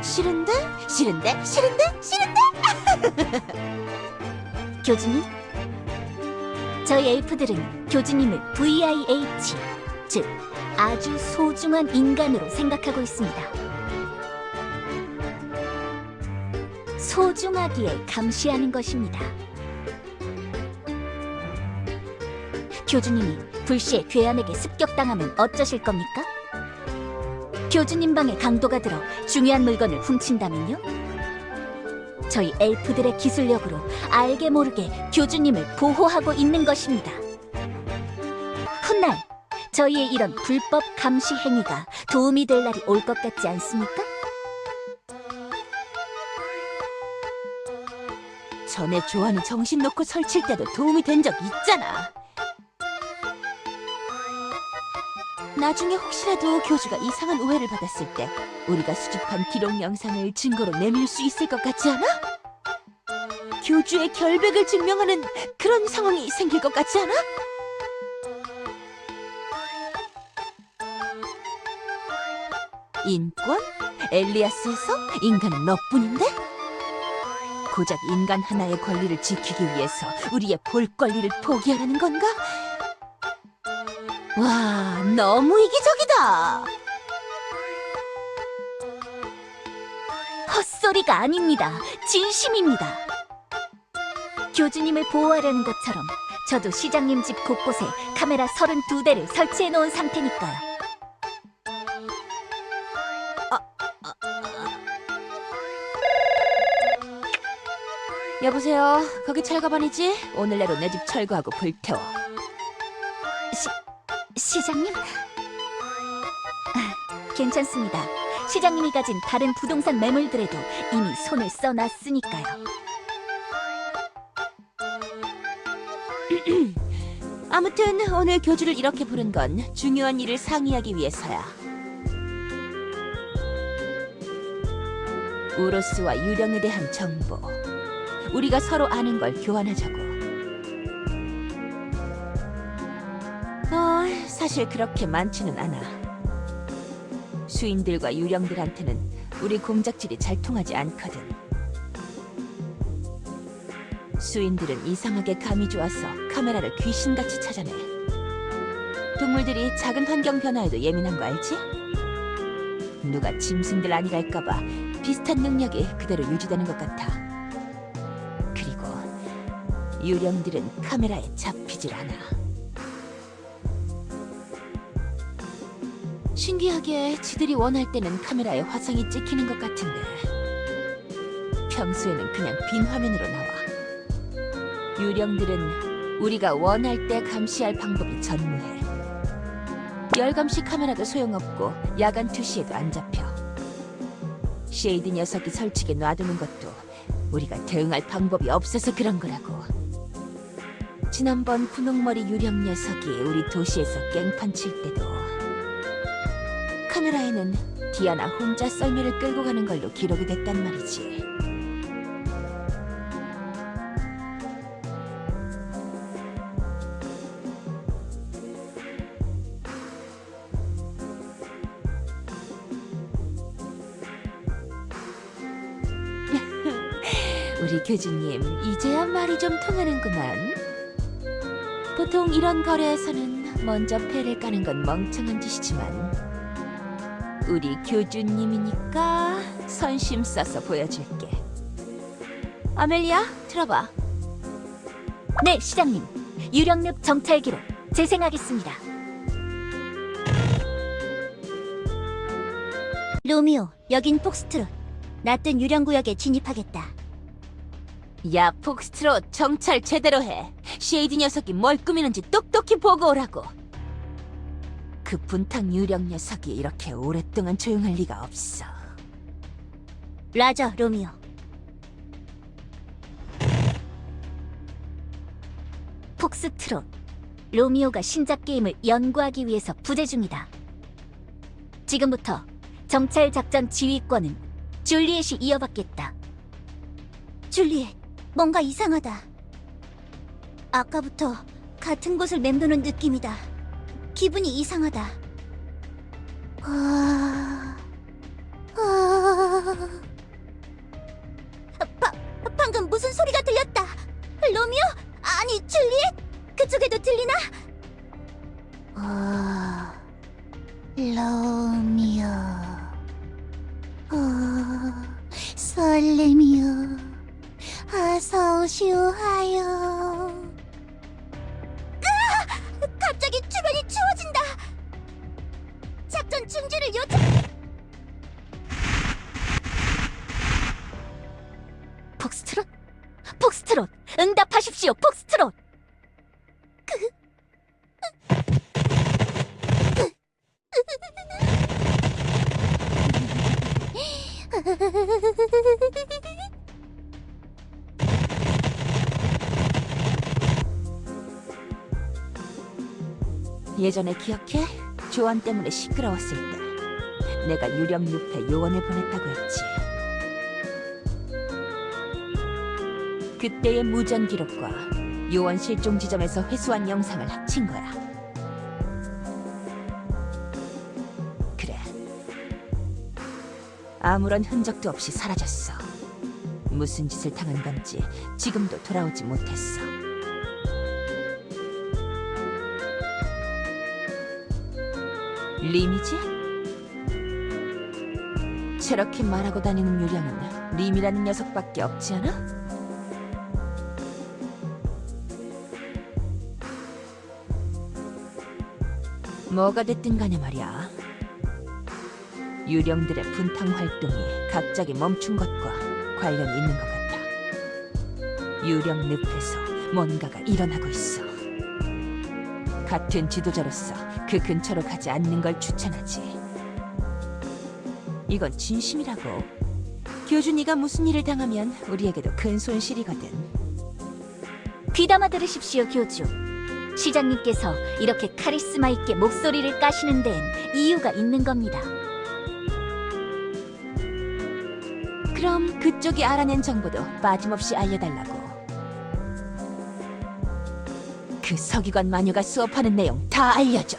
싫은데? 교주님, 저희 엘프들은 교주님을 VIH, 즉 아주 소중한 인간으로 생각하고 있습니다. 소중하기에 감시하는 것입니다. 교주님이 불시에 괴함에게 습격당하면 어쩌실 겁니까? 교주님 방에 강도가 들어 중요한 물건을 훔친다면요? 저희 엘프들의 기술력으로 알게 모르게 교주님을 보호하고 있는 것입니다. 훗날 저희의 이런 불법 감시 행위가 도움이 될 날이 올 것 같지 않습니까? 전에 조안이 정신 놓고 설칠 때도 도움이 된 적 있잖아. 나중에 혹시라도 교주가 이상한 오해를 받았을 때 우리가 수집한 기록 영상을 증거로 내밀 수 있을 것 같지 않아? 교주의 결백을 증명하는 그런 상황이 생길 것 같지 않아? 인권? 엘리아스에서 인간은 너뿐인데? 고작 인간 하나의 권리를 지키기 위해서 우리의 볼 권리를 포기하라는 건가? 와, 너무 이기적이다. 헛소리가 아닙니다. 진심입니다. 교주님을 보호하려는 것처럼 저도 시장님 집 곳곳에 카메라 32대를 설치해 놓은 상태니까요. 여보세요, 거기 철거반이지? 오늘 내로 내 집 철거하고 불태워. 시장님? 괜찮습니다. 시장님이 가진 다른 부동산 매물들에도 이미 손을 써놨으니까요. 아무튼 오늘 교주를 이렇게 부른 건 중요한 일을 상의하기 위해서야. 우로스와 유령에 대한 정보, 우리가 서로 아는 걸 교환하자고. 사실 그렇게 많지는 않아. 수인들과 유령들한테는 우리 공작질이 잘 통하지 않거든. 수인들은 이상하게 감이 좋아서 카메라를 귀신같이 찾아내. 동물들이 작은 환경 변화에도 예민한 거 알지? 누가 짐승들 아니랄까봐 비슷한 능력이 그대로 유지되는 것 같아. 그리고 유령들은 카메라에 잡히질 않아. 신기하게 지들이 원할 때는 카메라에 화상이 찍히는 것 같은데 평소에는 그냥 빈 화면으로 나와. 유령들은 우리가 원할 때 감시할 방법이 전무해. 열감시 카메라도 소용없고 야간 투시에도 안 잡혀. 쉐이드 녀석이 설치게 놔두는 것도 우리가 대응할 방법이 없어서 그런 거라고. 지난번 분홍머리 유령 녀석이 우리 도시에서 깽판 칠 때도 카메라에는 디아나 혼자 썰매를 끌고 가는 걸로 기록이 됐단 말이지. 우리 교주님, 이제야 말이 좀 통하는구만. 보통 이런 거래에서는 먼저 패를 까는 건 멍청한 짓이지만 우리 교주님이니까 선심 써서 보여줄게. 아멜리아, 들어봐. 네, 시장님. 유령늪 정찰 기록 재생하겠습니다. 로미오, 여긴 폭스트롯. 나뜬 유령구역에 진입하겠다. 야, 폭스트롯, 정찰 제대로 해. 쉐이디 녀석이 뭘 꾸미는지 똑똑히 보고 오라고. 그 분탕 유령 녀석이 이렇게 오랫동안 조용할 리가 없어. 라저, 로미오. 폭스트롯. 로미오가 신작 게임을 연구하기 위해서 부재 중이다. 지금부터 정찰 작전 지휘권은 줄리엣이 이어받겠다. 줄리엣, 뭔가 이상하다. 아까부터 같은 곳을 맴도는 느낌이다. 기분이 이상하다. 방금 무슨 소리가 들렸다. 로미오? 아니, 줄리엣? 그쪽에도 들리나? 로미오. 설렘이여. 어서 오시오하여. 갑자기 주변이 추워진다. 작전 중지를 요청. 폭스트롯? 폭스트롯! 응답하십시오, 폭스트롯! 예전에 기억해? 조언 때문에 시끄러웠을 때 내가 유령 늪에 요원을 보냈다고 했지. 그때의 무전 기록과 요원 실종 지점에서 회수한 영상을 합친 거야. 그래. 아무런 흔적도 없이 사라졌어. 무슨 짓을 당한 건지 지금도 돌아오지 못했어. 림이지? 저렇게 말하고 다니는 요령은 림이라는 녀석밖에 없지 않아? 뭐가 됐든 간에 말이야. 유령들의 분탕 활동이 갑자기 멈춘 것과 관련이 있는 것 같아. 유령 늪에서 뭔가가 일어나고 있어. 같은 지도자로서 그 근처로 가지 않는 걸 추천하지. 이건 진심이라고. 교준이가 무슨 일을 당하면 우리에게도 큰 손실이거든. 귀담아 들으십시오, 교주. 시장님께서 이렇게 카리스마 있게 목소리를 까시는 데엔 이유가 있는 겁니다. 그럼 그쪽이 알아낸 정보도 빠짐없이 알려달라고. 그 서기관 마녀가 수업하는 내용 다 알려줘.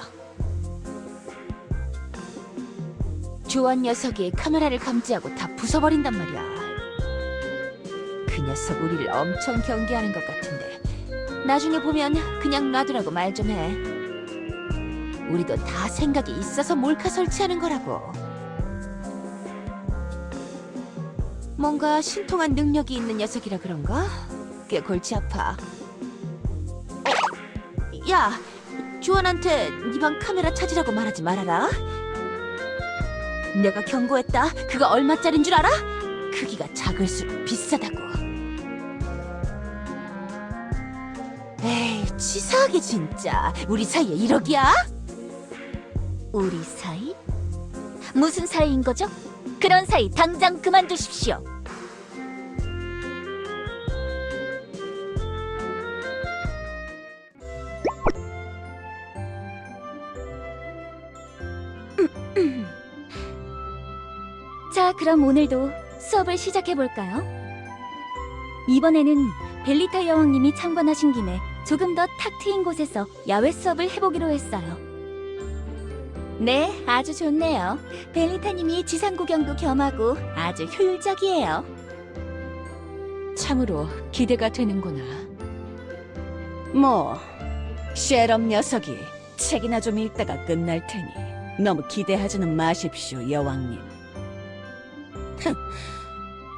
조언 녀석이 카메라를 감지하고 다 부숴버린단 말이야. 그 녀석 우리를 엄청 경계하는 것 같은데 나중에 보면 그냥 놔두라고 말 좀 해. 우리도 다 생각이 있어서 몰카 설치하는 거라고. 뭔가 신통한 능력이 있는 녀석이라 그런가? 꽤 골치 아파. 야, 조언한테 네 방 카메라 찾으라고 말하지 말아라. 내가 경고했다. 그거 얼마짜린 줄 알아? 크기가 작을수록 비싸다고. 에이, 치사하게 진짜. 우리 사이에 1억이야? 우리 사이? 무슨 사이인 거죠? 그런 사이 당장 그만두십시오. 자, 그럼 오늘도 수업을 시작해볼까요? 이번에는 벨리타 여왕님이 참관하신 김에 조금 더 탁 트인 곳에서 야외 수업을 해보기로 했어요. 네, 아주 좋네요. 벨리타님이 지상 구경도 겸하고 아주 효율적이에요. 참으로 기대가 되는구나. 뭐, 셰럽 녀석이 책이나 좀 읽다가 끝날 테니 너무 기대하지는 마십시오, 여왕님.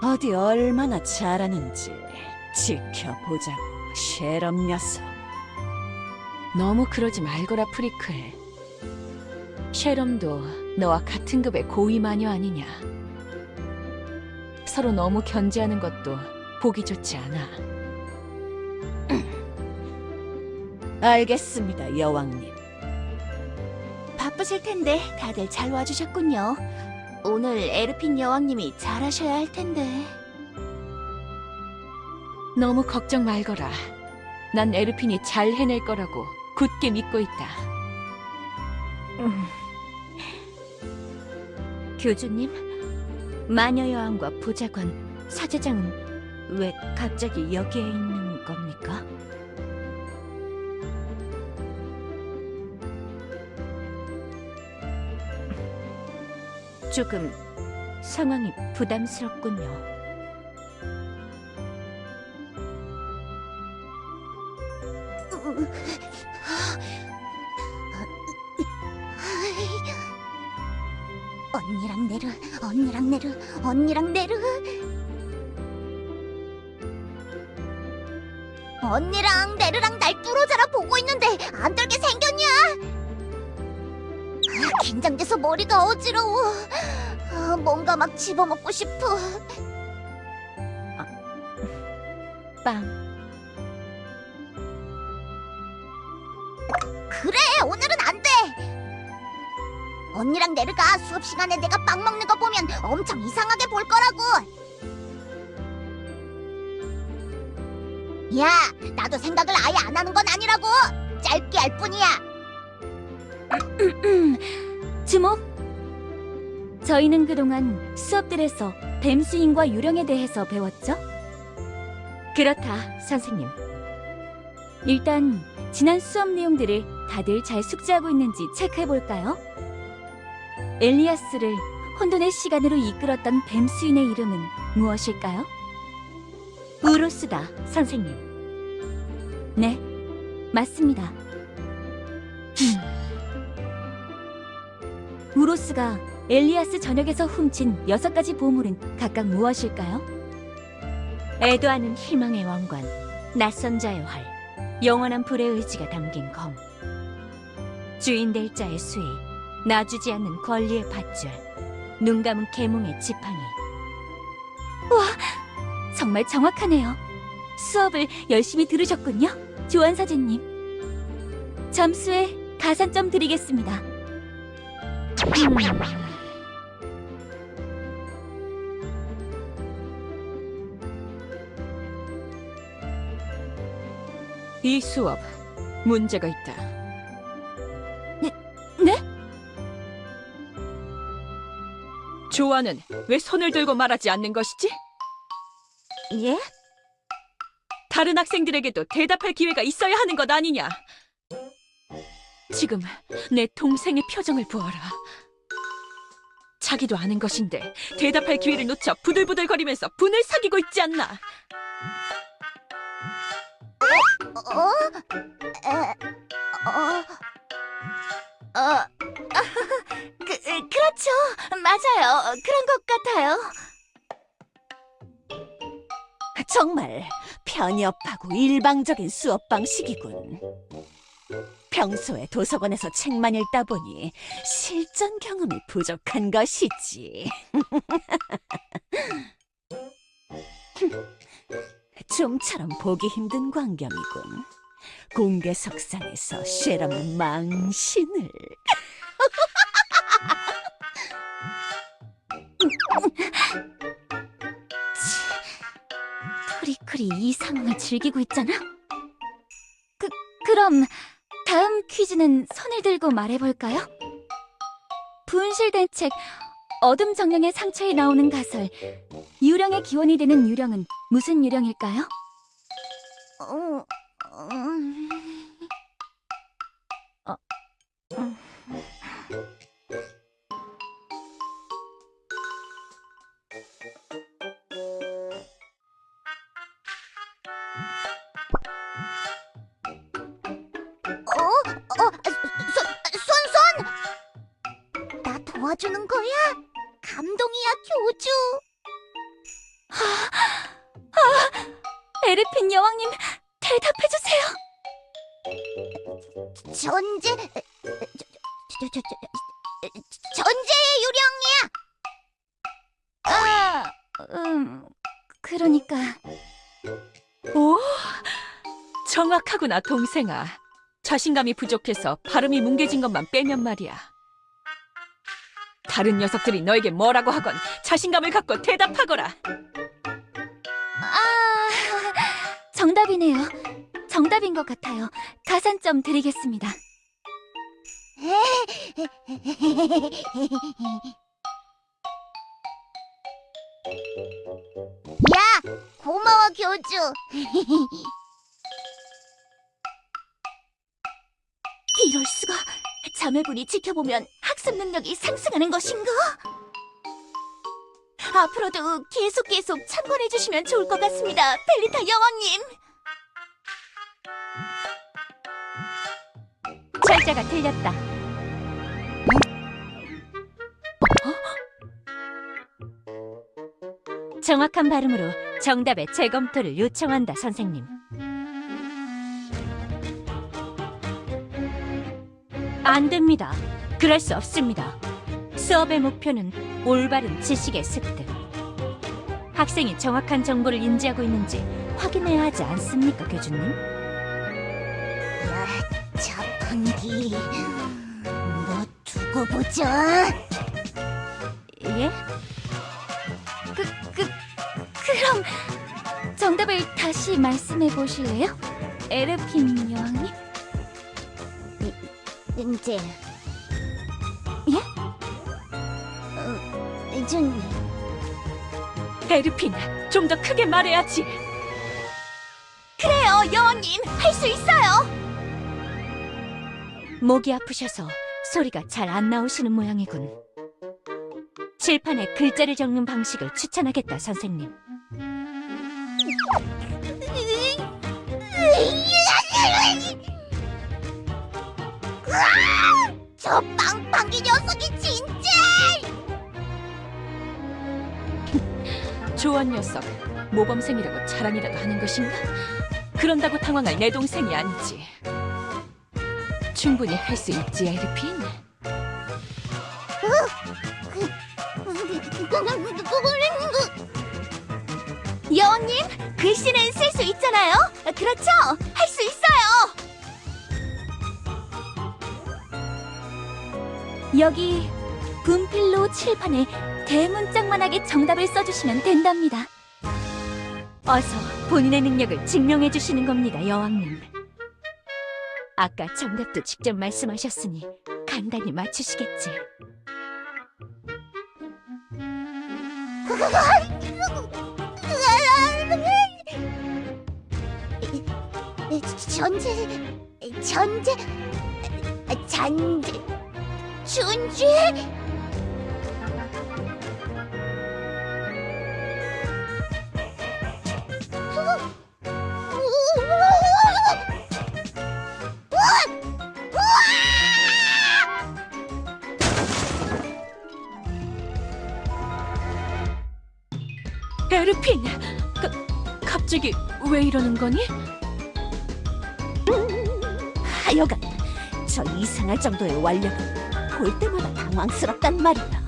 어디 얼마나 잘하는지 지켜보자고, 쉐럼 녀석. 너무 그러지 말거라, 프리클. 쉐럼도 너와 같은 급의 고위 마녀 아니냐. 서로 너무 견제하는 것도 보기 좋지 않아. 알겠습니다, 여왕님. 바쁘실 텐데 다들 잘 와주셨군요. 오늘 에르핀 여왕님이 잘하셔야 할 텐데. 너무 걱정 말거라. 난 에르핀이 잘 해낼 거라고 굳게 믿고 있다. 교주님, 마녀 여왕과 보좌관, 사제장은 왜 갑자기 여기에 있는 겁니까? 조금 상황이 부담스럽군요. 언니랑 네르, 언니랑 네르, 언니랑 네르. 언니랑 네르랑 날 뚫어져라 보고 있는데 안 떨게 생겼냐? 긴장돼서 머리가 어지러워. 뭔가 막 집어먹고 싶어. 빵. 그래, 오늘은 안 돼. 언니랑 네르가 수업 시간에 내가 빵 먹는 거 보면 엄청 이상하게 볼 거라고. 야, 나도 생각을 아예 안 하는 건 아니라고. 짧게 할 뿐이야. 주목! 저희는 그동안 수업들에서 뱀스윙과 유령에 대해서 배웠죠? 그렇다, 선생님. 일단 지난 수업 내용들을 다들 잘 숙지하고 있는지 체크해볼까요? 엘리아스를 혼돈의 시간으로 이끌었던 뱀스윈의 이름은 무엇일까요? 우로스다, 선생님. 네, 맞습니다. 우로스가 엘리아스 전역에서 훔친 6가지 보물은 각각 무엇일까요? 애도하는 희망의 왕관, 낯선 자의 활, 영원한 불의 의지가 담긴 검, 주인 될 자의 수의, 놔주지 않는 권리의 밧줄, 눈 감은 계몽의 지팡이. 정말 정확하네요. 수업을 열심히 들으셨군요, 조안 사제님. 점수에 가산점 드리겠습니다. 이 수업 문제가 있다. 네? 조아는 왜 손을 들고 말하지 않는 것이지? 예? 다른 학생들에게도 대답할 기회가 있어야 하는 것 아니냐? 지금 내 동생의 표정을 보아라. 자기도 아는 것인데 대답할 기회를 놓쳐 부들부들거리면서 분을 사귀고 있지 않나? 그렇죠. 맞아요. 그런 것 같아요. 정말 편협하고 일방적인 수업 방식이군. 평소에 도서관에서 책만 읽다 보니 실전 경험이 부족한 것이지. 좀처럼 보기 힘든 광경이군. 공개석상에서 쉐럼의 망신을. 프리클이 이 상황을 즐기고 있잖아? 그럼 다음 퀴즈는 손을 들고 말해볼까요? 분실된 책 어둠 정령의 상처에 나오는 가설 유령의 기원이 되는 유령은 무슨 유령일까요? 손! 나 도와주는 거야? 감동이야, 교주. 에르핀 여왕님, 대답해주세요. 전제 전제의 유령이야. 그러니까 오, 정확하구나, 동생아. 자신감이 부족해서 발음이 뭉개진 것만 빼면 말이야. 다른 녀석들이 너에게 뭐라고 하건 자신감을 갖고 대답하거라. 정답이네요. 정답인 것 같아요. 가산점 드리겠습니다. 야, 고마워 교주. 이럴 수가. 자매분이 지켜보면 학습 능력이 상승하는 것인가? 앞으로도 계속 참관해 주시면 좋을 것 같습니다, 벨리타 여왕님. 철자가 틀렸다. 정확한 발음으로 정답의 재검토를 요청한다, 선생님. 안 됩니다. 그럴 수 없습니다. 수업의 목표는 올바른 지식의 습득. 학생이 정확한 정보를 인지하고 있는지 확인해야 하지 않습니까, 교주님? 야, 자판기. 너 두고 보자. 예? 그럼 정답을 다시 말씀해 보실래요? 에르핀 여왕님? 이제 예? 에르핀, 좀 더 크게 말해야지. 그래요, 여왕님. 할 수 있어요. 목이 아프셔서 소리가 잘 안 나오시는 모양이군. 칠판에 글자를 적는 방식을 추천하겠다, 선생님. 저 빵빵이 녀석이 진짜! 조언 녀석, 모범생이라고 자랑이라도 하는 것인가? 그런다고 당황할 내 동생이 아니지. 충분히 할 수 있지, 에르핀. 여왕님, 글씨는 쓸 수 있잖아요. 그렇죠? 할 수 있어요. 여기 분필로 칠판에 대문짝만하게 정답을 써주시면 된답니다. 어서 본인의 능력을 증명해 주시는 겁니다, 여왕님. 아까 정답도 직접 말씀하셨으니 간단히 맞추시겠지. 잔재, 준쥐? 에르핀, 갑자기 왜 이러는 거니? 하여간 저 이상할 정도의 완력은 볼 때마다 당황스럽단 말이야.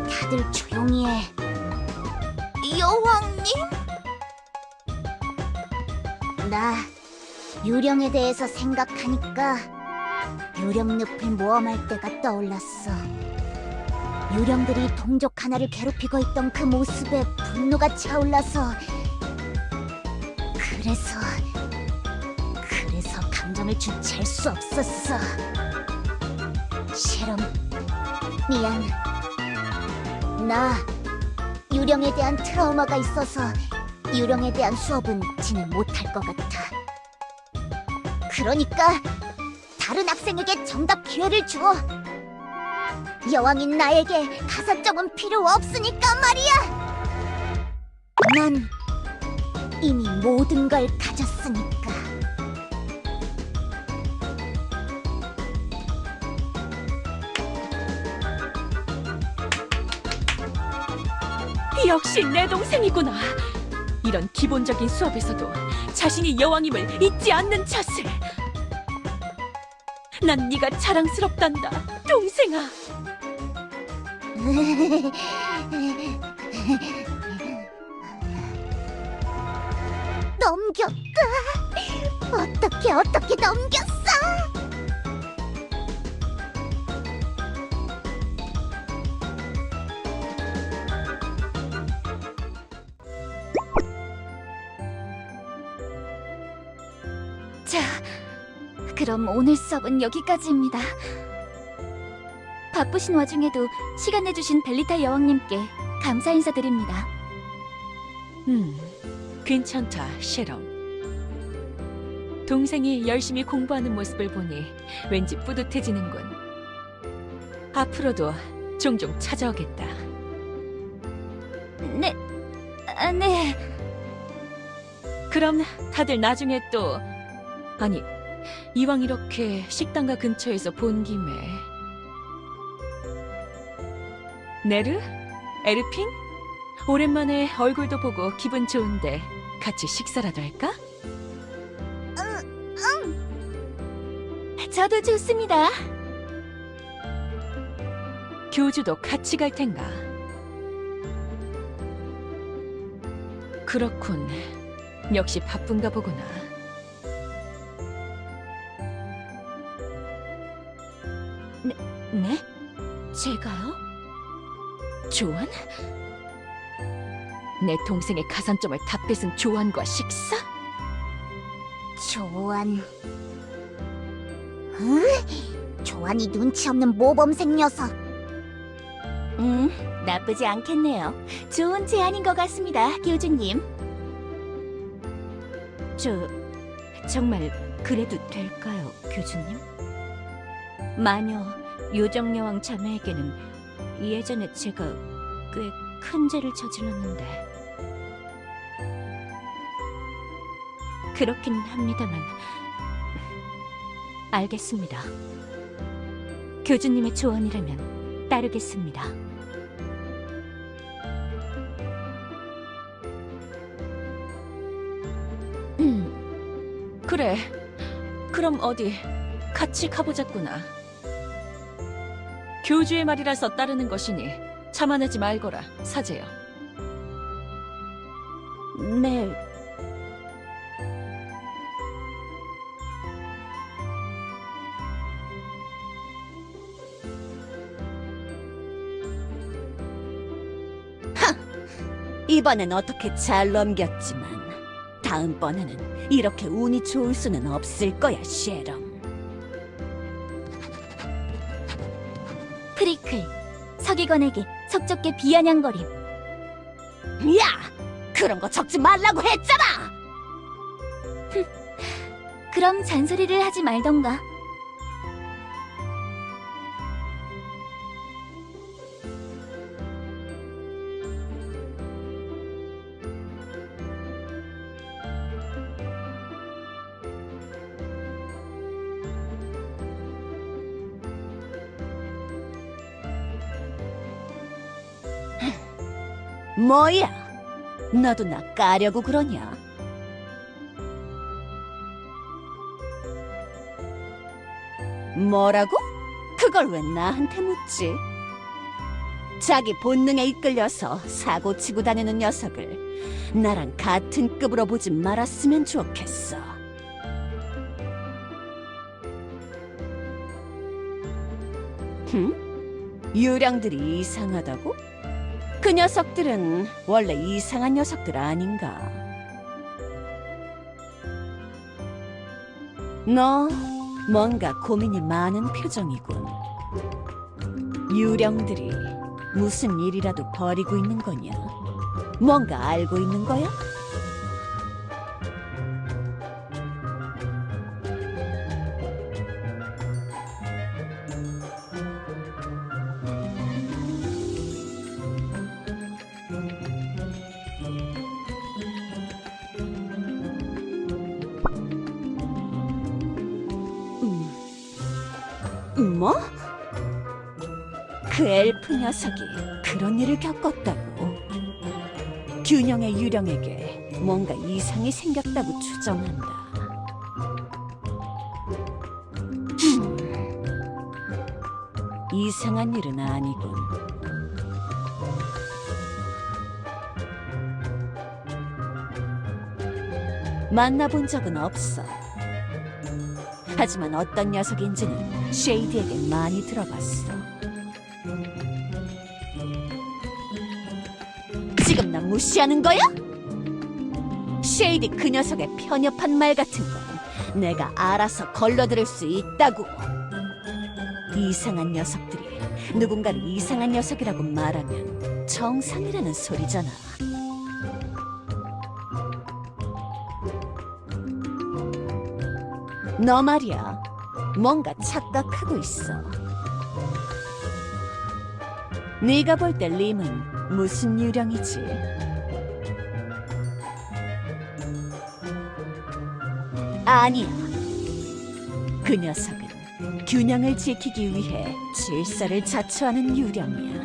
다들 조용히 해. 여왕님? 나 유령에 대해서 생각하니까 유령 늪을 모험할 때가 떠올랐어. 유령들이 동족 하나를 괴롭히고 있던 그 모습에 분노가 차올라서 그래서 감정을 주체할 수 없었어. 쉐롬, 미안. 나 유령에 대한 트라우마가 있어서 유령에 대한 수업은 진행 못할 것 같아. 그러니까 다른 학생에게 정답 기회를 줘. 여왕인 나에게 가산점은 필요 없으니까 말이야. 난 이미 모든 걸 가졌으니까. 역시 내 동생이구나. 이런 기본적인 수업에서도 자신이 여왕임을 잊지 않는 자세. 난 네가 자랑스럽단다, 동생아. 넘겼다. 어떻게 넘겼어? 자, 그럼 오늘 수업은 여기까지입니다. 바쁘신 와중에도 시간 내주신 벨리타 여왕님께 감사 인사드립니다. 괜찮다, 셰럼. 동생이 열심히 공부하는 모습을 보니 왠지 뿌듯해지는군. 앞으로도 종종 찾아오겠다. 네, 네. 그럼 다들 나중에 또... 아니, 이왕 이렇게 식당가 근처에서 본 김에... 네르? 에르핀? 오랜만에 얼굴도 보고 기분 좋은데 같이 식사라도 할까? 저도 좋습니다. 교주도 같이 갈 텐가? 그렇군. 역시 바쁜가 보구나. 네? 제가요? 조안? 내 동생의 가산점을 다 뺏은 조안과 식사? 조안. 조안이 눈치 없는 모범생 녀석. 나쁘지 않겠네요. 좋은 제안인 것 같습니다, 교주님. 정말 그래도 될까요, 교주님? 마녀 요정여왕 자매에게는 예전에 제가 꽤 큰 죄를 저질렀는데 그렇긴 합니다만 알겠습니다. 교주님의 조언이라면 따르겠습니다. 그래. 그럼 어디 같이 가보자꾸나. 교주의 말이라서 따르는 것이니 자만하지 말거라, 사제여. 네. 이번엔 어떻게 잘 넘겼지만 다음번에는 이렇게 운이 좋을 수는 없을 거야, 셰럼. 프리클, 서기관에게 석적게 비아냥거림. 야! 그런 거 적지 말라고 했잖아! 그럼 잔소리를 하지 말던가. 뭐야? 너도 나 까려고 그러냐? 뭐라고? 그걸 왜 나한테 묻지? 자기 본능에 이끌려서 사고 치고 다니는 녀석을 나랑 같은 급으로 보지 말았으면 좋겠어. 유령들이 이상하다고? 그 녀석들은 원래 이상한 녀석들 아닌가? 너 뭔가 고민이 많은 표정이군. 유령들이 무슨 일이라도 벌이고 있는 거냐? 뭔가 알고 있는 거야? 뭐? 그 엘프 녀석이 그런 일을 겪었다고? 균형의 유령에게 뭔가 이상이 생겼다고 추정한다. 이상한 일은 아니군. 만나본 적은 없어. 하지만 어떤 녀석인지는 쉐이디에게 많이 들어봤어. 지금 나 무시하는 거야? 쉐이디 그 녀석의 편협한 말 같은 건 내가 알아서 걸러들을 수 있다고. 이상한 녀석들이 누군가를 이상한 녀석이라고 말하면 정상이라는 소리잖아. 너 말이야, 뭔가 착각하고 있어. 네가 볼 때 림은 무슨 유령이지? 아니야. 그 녀석은 균형을 지키기 위해 질서를 자초하는 유령이야.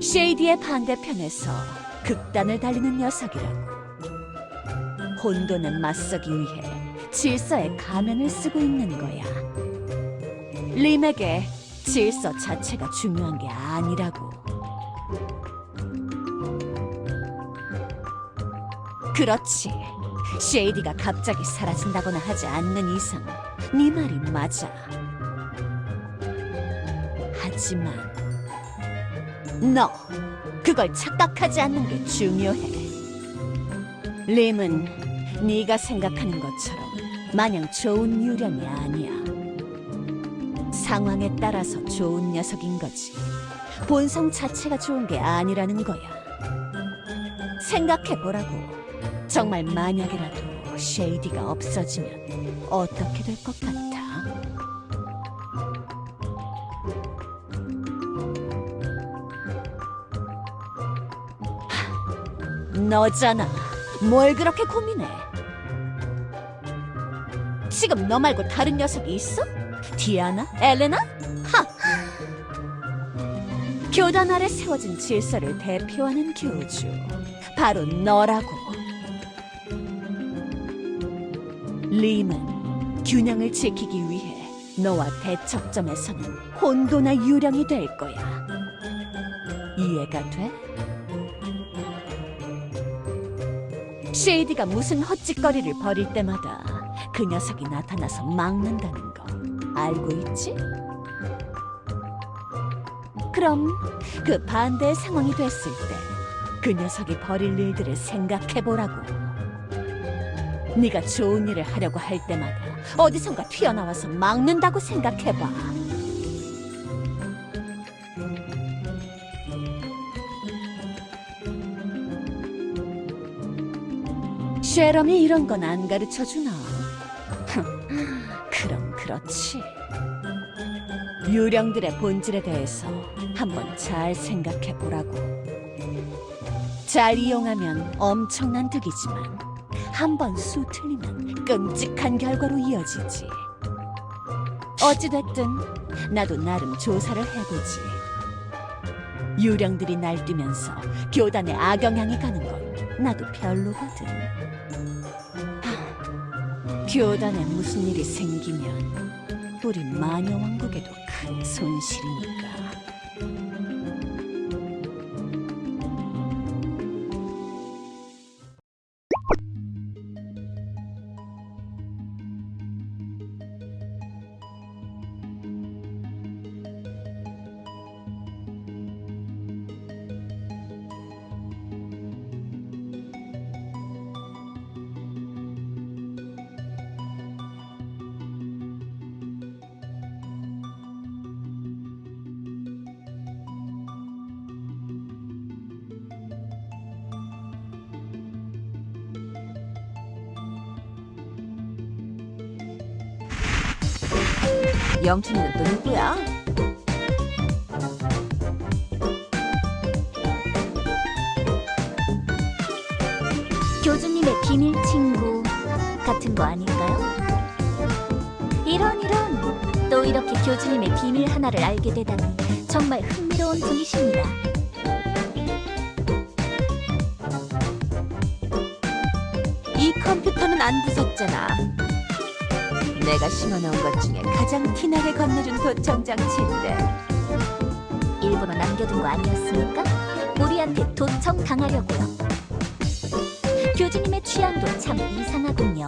쉐이디의 반대편에서 극단을 달리는 녀석이라고. 혼돈에 맞서기 위해 질서의 가면을 쓰고 있는 거야. 림에게 질서 자체가 중요한 게 아니라고. 그렇지. 쉐이디가 갑자기 사라진다거나 하지 않는 이상 네 말이 맞아. 하지만 너 그걸 착각하지 않는 게 중요해. 림은 네가 생각하는 것처럼 마냥 좋은 유령이 아니야. 상황에 따라서 좋은 녀석인 거지. 본성 자체가 좋은 게 아니라는 거야. 생각해보라고. 정말 만약이라도 쉐이디가 없어지면 어떻게 될 것 같아? 너잖아. 뭘 그렇게 고민해? 지금 너 말고 다른 녀석이 있어? 디아나? 엘레나? 하! 교단 아래 세워진 질서를 대표하는 교주. 바로 너라고. 림은 균형을 지키기 위해 너와 대척점에 서는 혼돈의 유령이 될 거야. 이해가 돼? 쉐이디가 무슨 헛짓거리를 벌일 때마다 그 녀석이 나타나서 막는다는 거 알고 있지? 그럼 그 반대의 상황이 됐을 때 그 녀석이 벌일 일들을 생각해보라고. 네가 좋은 일을 하려고 할 때마다 어디선가 튀어나와서 막는다고 생각해봐. 쉐럼이 이런 건 안 가르쳐주나? 그럼 그렇지. 유령들의 본질에 대해서 한번 잘 생각해보라고. 잘 이용하면 엄청난 득이지만 한 번 수틀리면 끔찍한 결과로 이어지지. 어찌됐든 나도 나름 조사를 해보지. 유령들이 날뛰면서 교단에 악영향이 가는 건 나도 별로거든. 교단에 무슨 일이 생기면 우리 마녀왕국에도 큰 손실이니까. 영춘이는 또 누구야? 교주님의 비밀 친구 같은 거 아닐까요? 이런 또 이렇게 교주님의 비밀 하나를 알게 되다니 정말 흥미로운 분이십니다. 조금은 안 부쉈잖아. 내가 심어놓은 것 중에 가장 티나게 건네준 도청 장치인데. 일부러 남겨둔 거 아니었습니까? 우리한테 도청 당하려고요. 교주님의 취향도 참 이상하군요.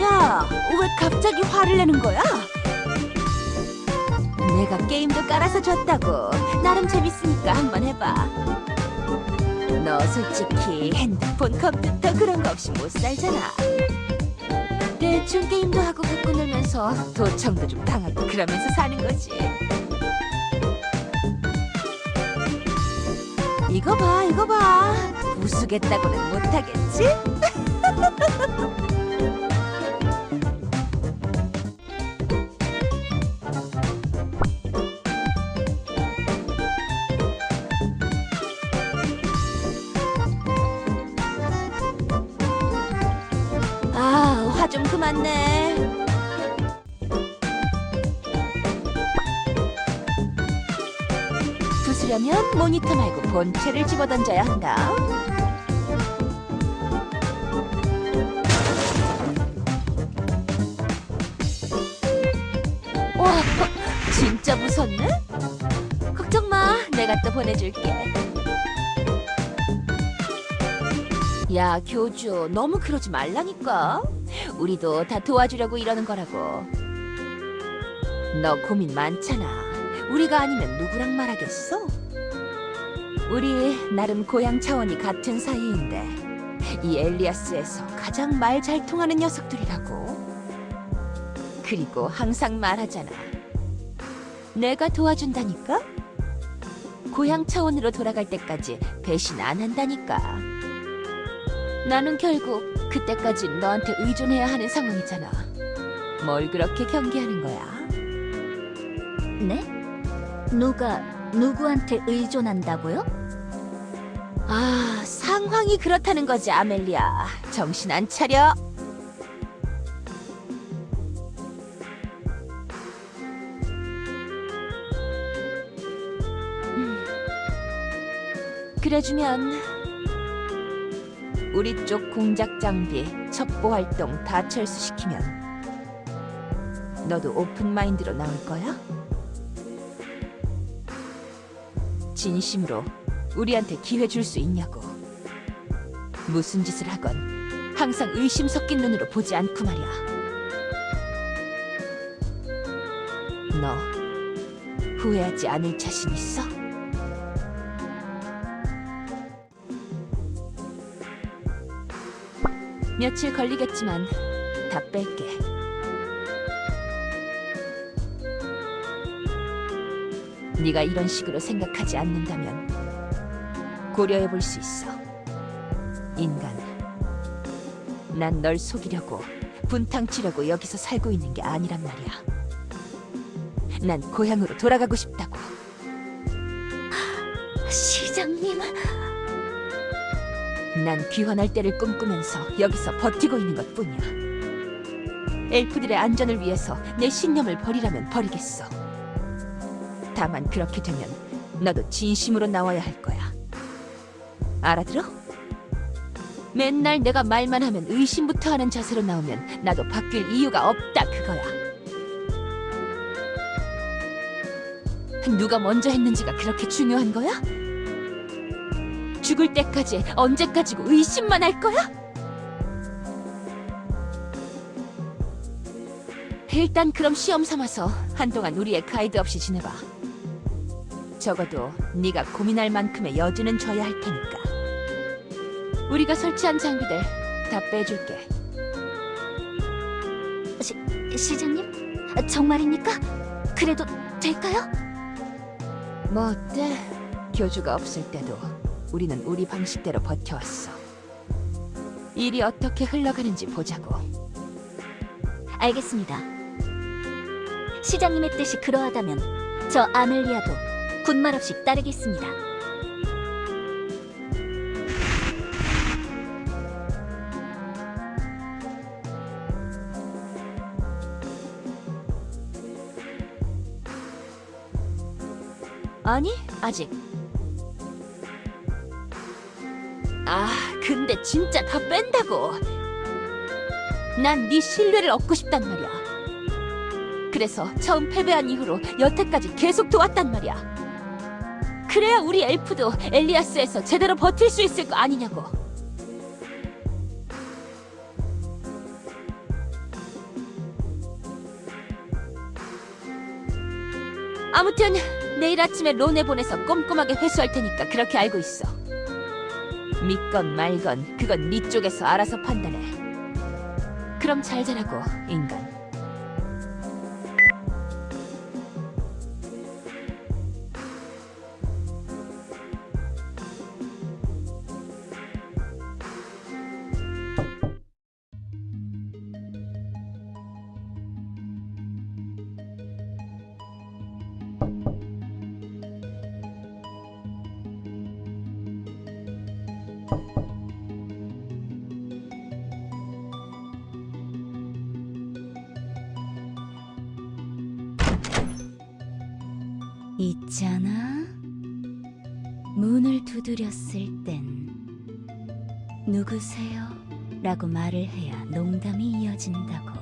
야, 왜 갑자기 화를 내는 거야? 내가 게임도 깔아서 줬다고. 나름 재밌으니까 한번 해봐. 너 솔직히 핸드폰, 컴퓨터 그런 거 없이 못 살잖아. 대충 게임도 하고 갖고 놀면서 도청도 좀 당하고 그러면서 사는 거지. 이거 봐, 이거 봐. 부수겠다고는 못하겠지? 아, 화 좀 그만 내. 부수려면 모니터 말고 본체를 집어던져야 한다. 와, 진짜 무섭네? 걱정 마, 내가 또 보내줄게. 야, 교주, 너무 그러지 말라니까. 우리도 다 도와주려고 이러는 거라고. 너 고민 많잖아. 우리가 아니면 누구랑 말하겠어? 우리 나름 고향 차원이 같은 사이인데 이 엘리아스에서 가장 말 잘 통하는 녀석들이라고. 그리고 항상 말하잖아. 내가 도와준다니까? 고향 차원으로 돌아갈 때까지 배신 안 한다니까. 나는 결국 그때까지 너한테 의존해야 하는 상황이잖아. 뭘 그렇게 경계하는 거야? 네? 누가 누구한테 의존한다고요? 아, 상황이 그렇다는 거지, 아멜리아. 정신 안 차려. 그래주면 우리 쪽 공작 장비, 첩보 활동 다 철수시키면 너도 오픈 마인드로 나올 거야? 진심으로 우리한테 기회 줄 수 있냐고. 무슨 짓을 하건 항상 의심 섞인 눈으로 보지 않고 말이야. 너 후회하지 않을 자신 있어? 며칠 걸리겠지만 다 뺄게. 네가 이런 식으로 생각하지 않는다면 고려해 볼 수 있어. 인간, 난 널 속이려고 분탕치려고 여기서 살고 있는 게 아니란 말이야. 난 고향으로 돌아가고 싶다고. 시장님, 난 귀환할 때를 꿈꾸면서 여기서 버티고 있는 것뿐이야. 엘프들의 안전을 위해서 내 신념을 버리라면 버리겠어. 다만 그렇게 되면 너도 진심으로 나와야 할 거야. 알아들어? 맨날 내가 말만 하면 의심부터 하는 자세로 나오면 나도 바뀔 이유가 없다, 그거야. 누가 먼저 했는지가 그렇게 중요한 거야? 죽을 때까지 언제까지고 의심만 할 거야? 일단 그럼 시험 삼아서 한동안 우리의 가이드 없이 지내봐. 적어도 네가 고민할 만큼의 여지는 줘야 할 테니까. 우리가 설치한 장비들 다 빼줄게. 시장님? 정말입니까? 그래도 될까요? 뭐 어때? 교주가 없을 때도 우리는 우리 방식대로 버텨왔어. 일이 어떻게 흘러가는지 보자고. 알겠습니다. 시장님의 뜻이 그러하다면 저 아멜리아도 군말 없이 따르겠습니다. 아니, 아직. 아, 근데 진짜 다 뺀다고. 난 네 신뢰를 얻고 싶단 말이야. 그래서 처음 패배한 이후로 여태까지 계속 도왔단 말이야. 그래야 우리 엘프도 엘리아스에서 제대로 버틸 수 있을 거 아니냐고. 아무튼 내일 아침에 론에 보내서 꼼꼼하게 회수할 테니까 그렇게 알고 있어. 믿건 말건 그건 네 쪽에서 알아서 판단해. 그럼 잘 자라고, 인간. 있잖아. 문을 두드렸을 땐 누구세요? 라고 말을 해야 농담이 이어진다고.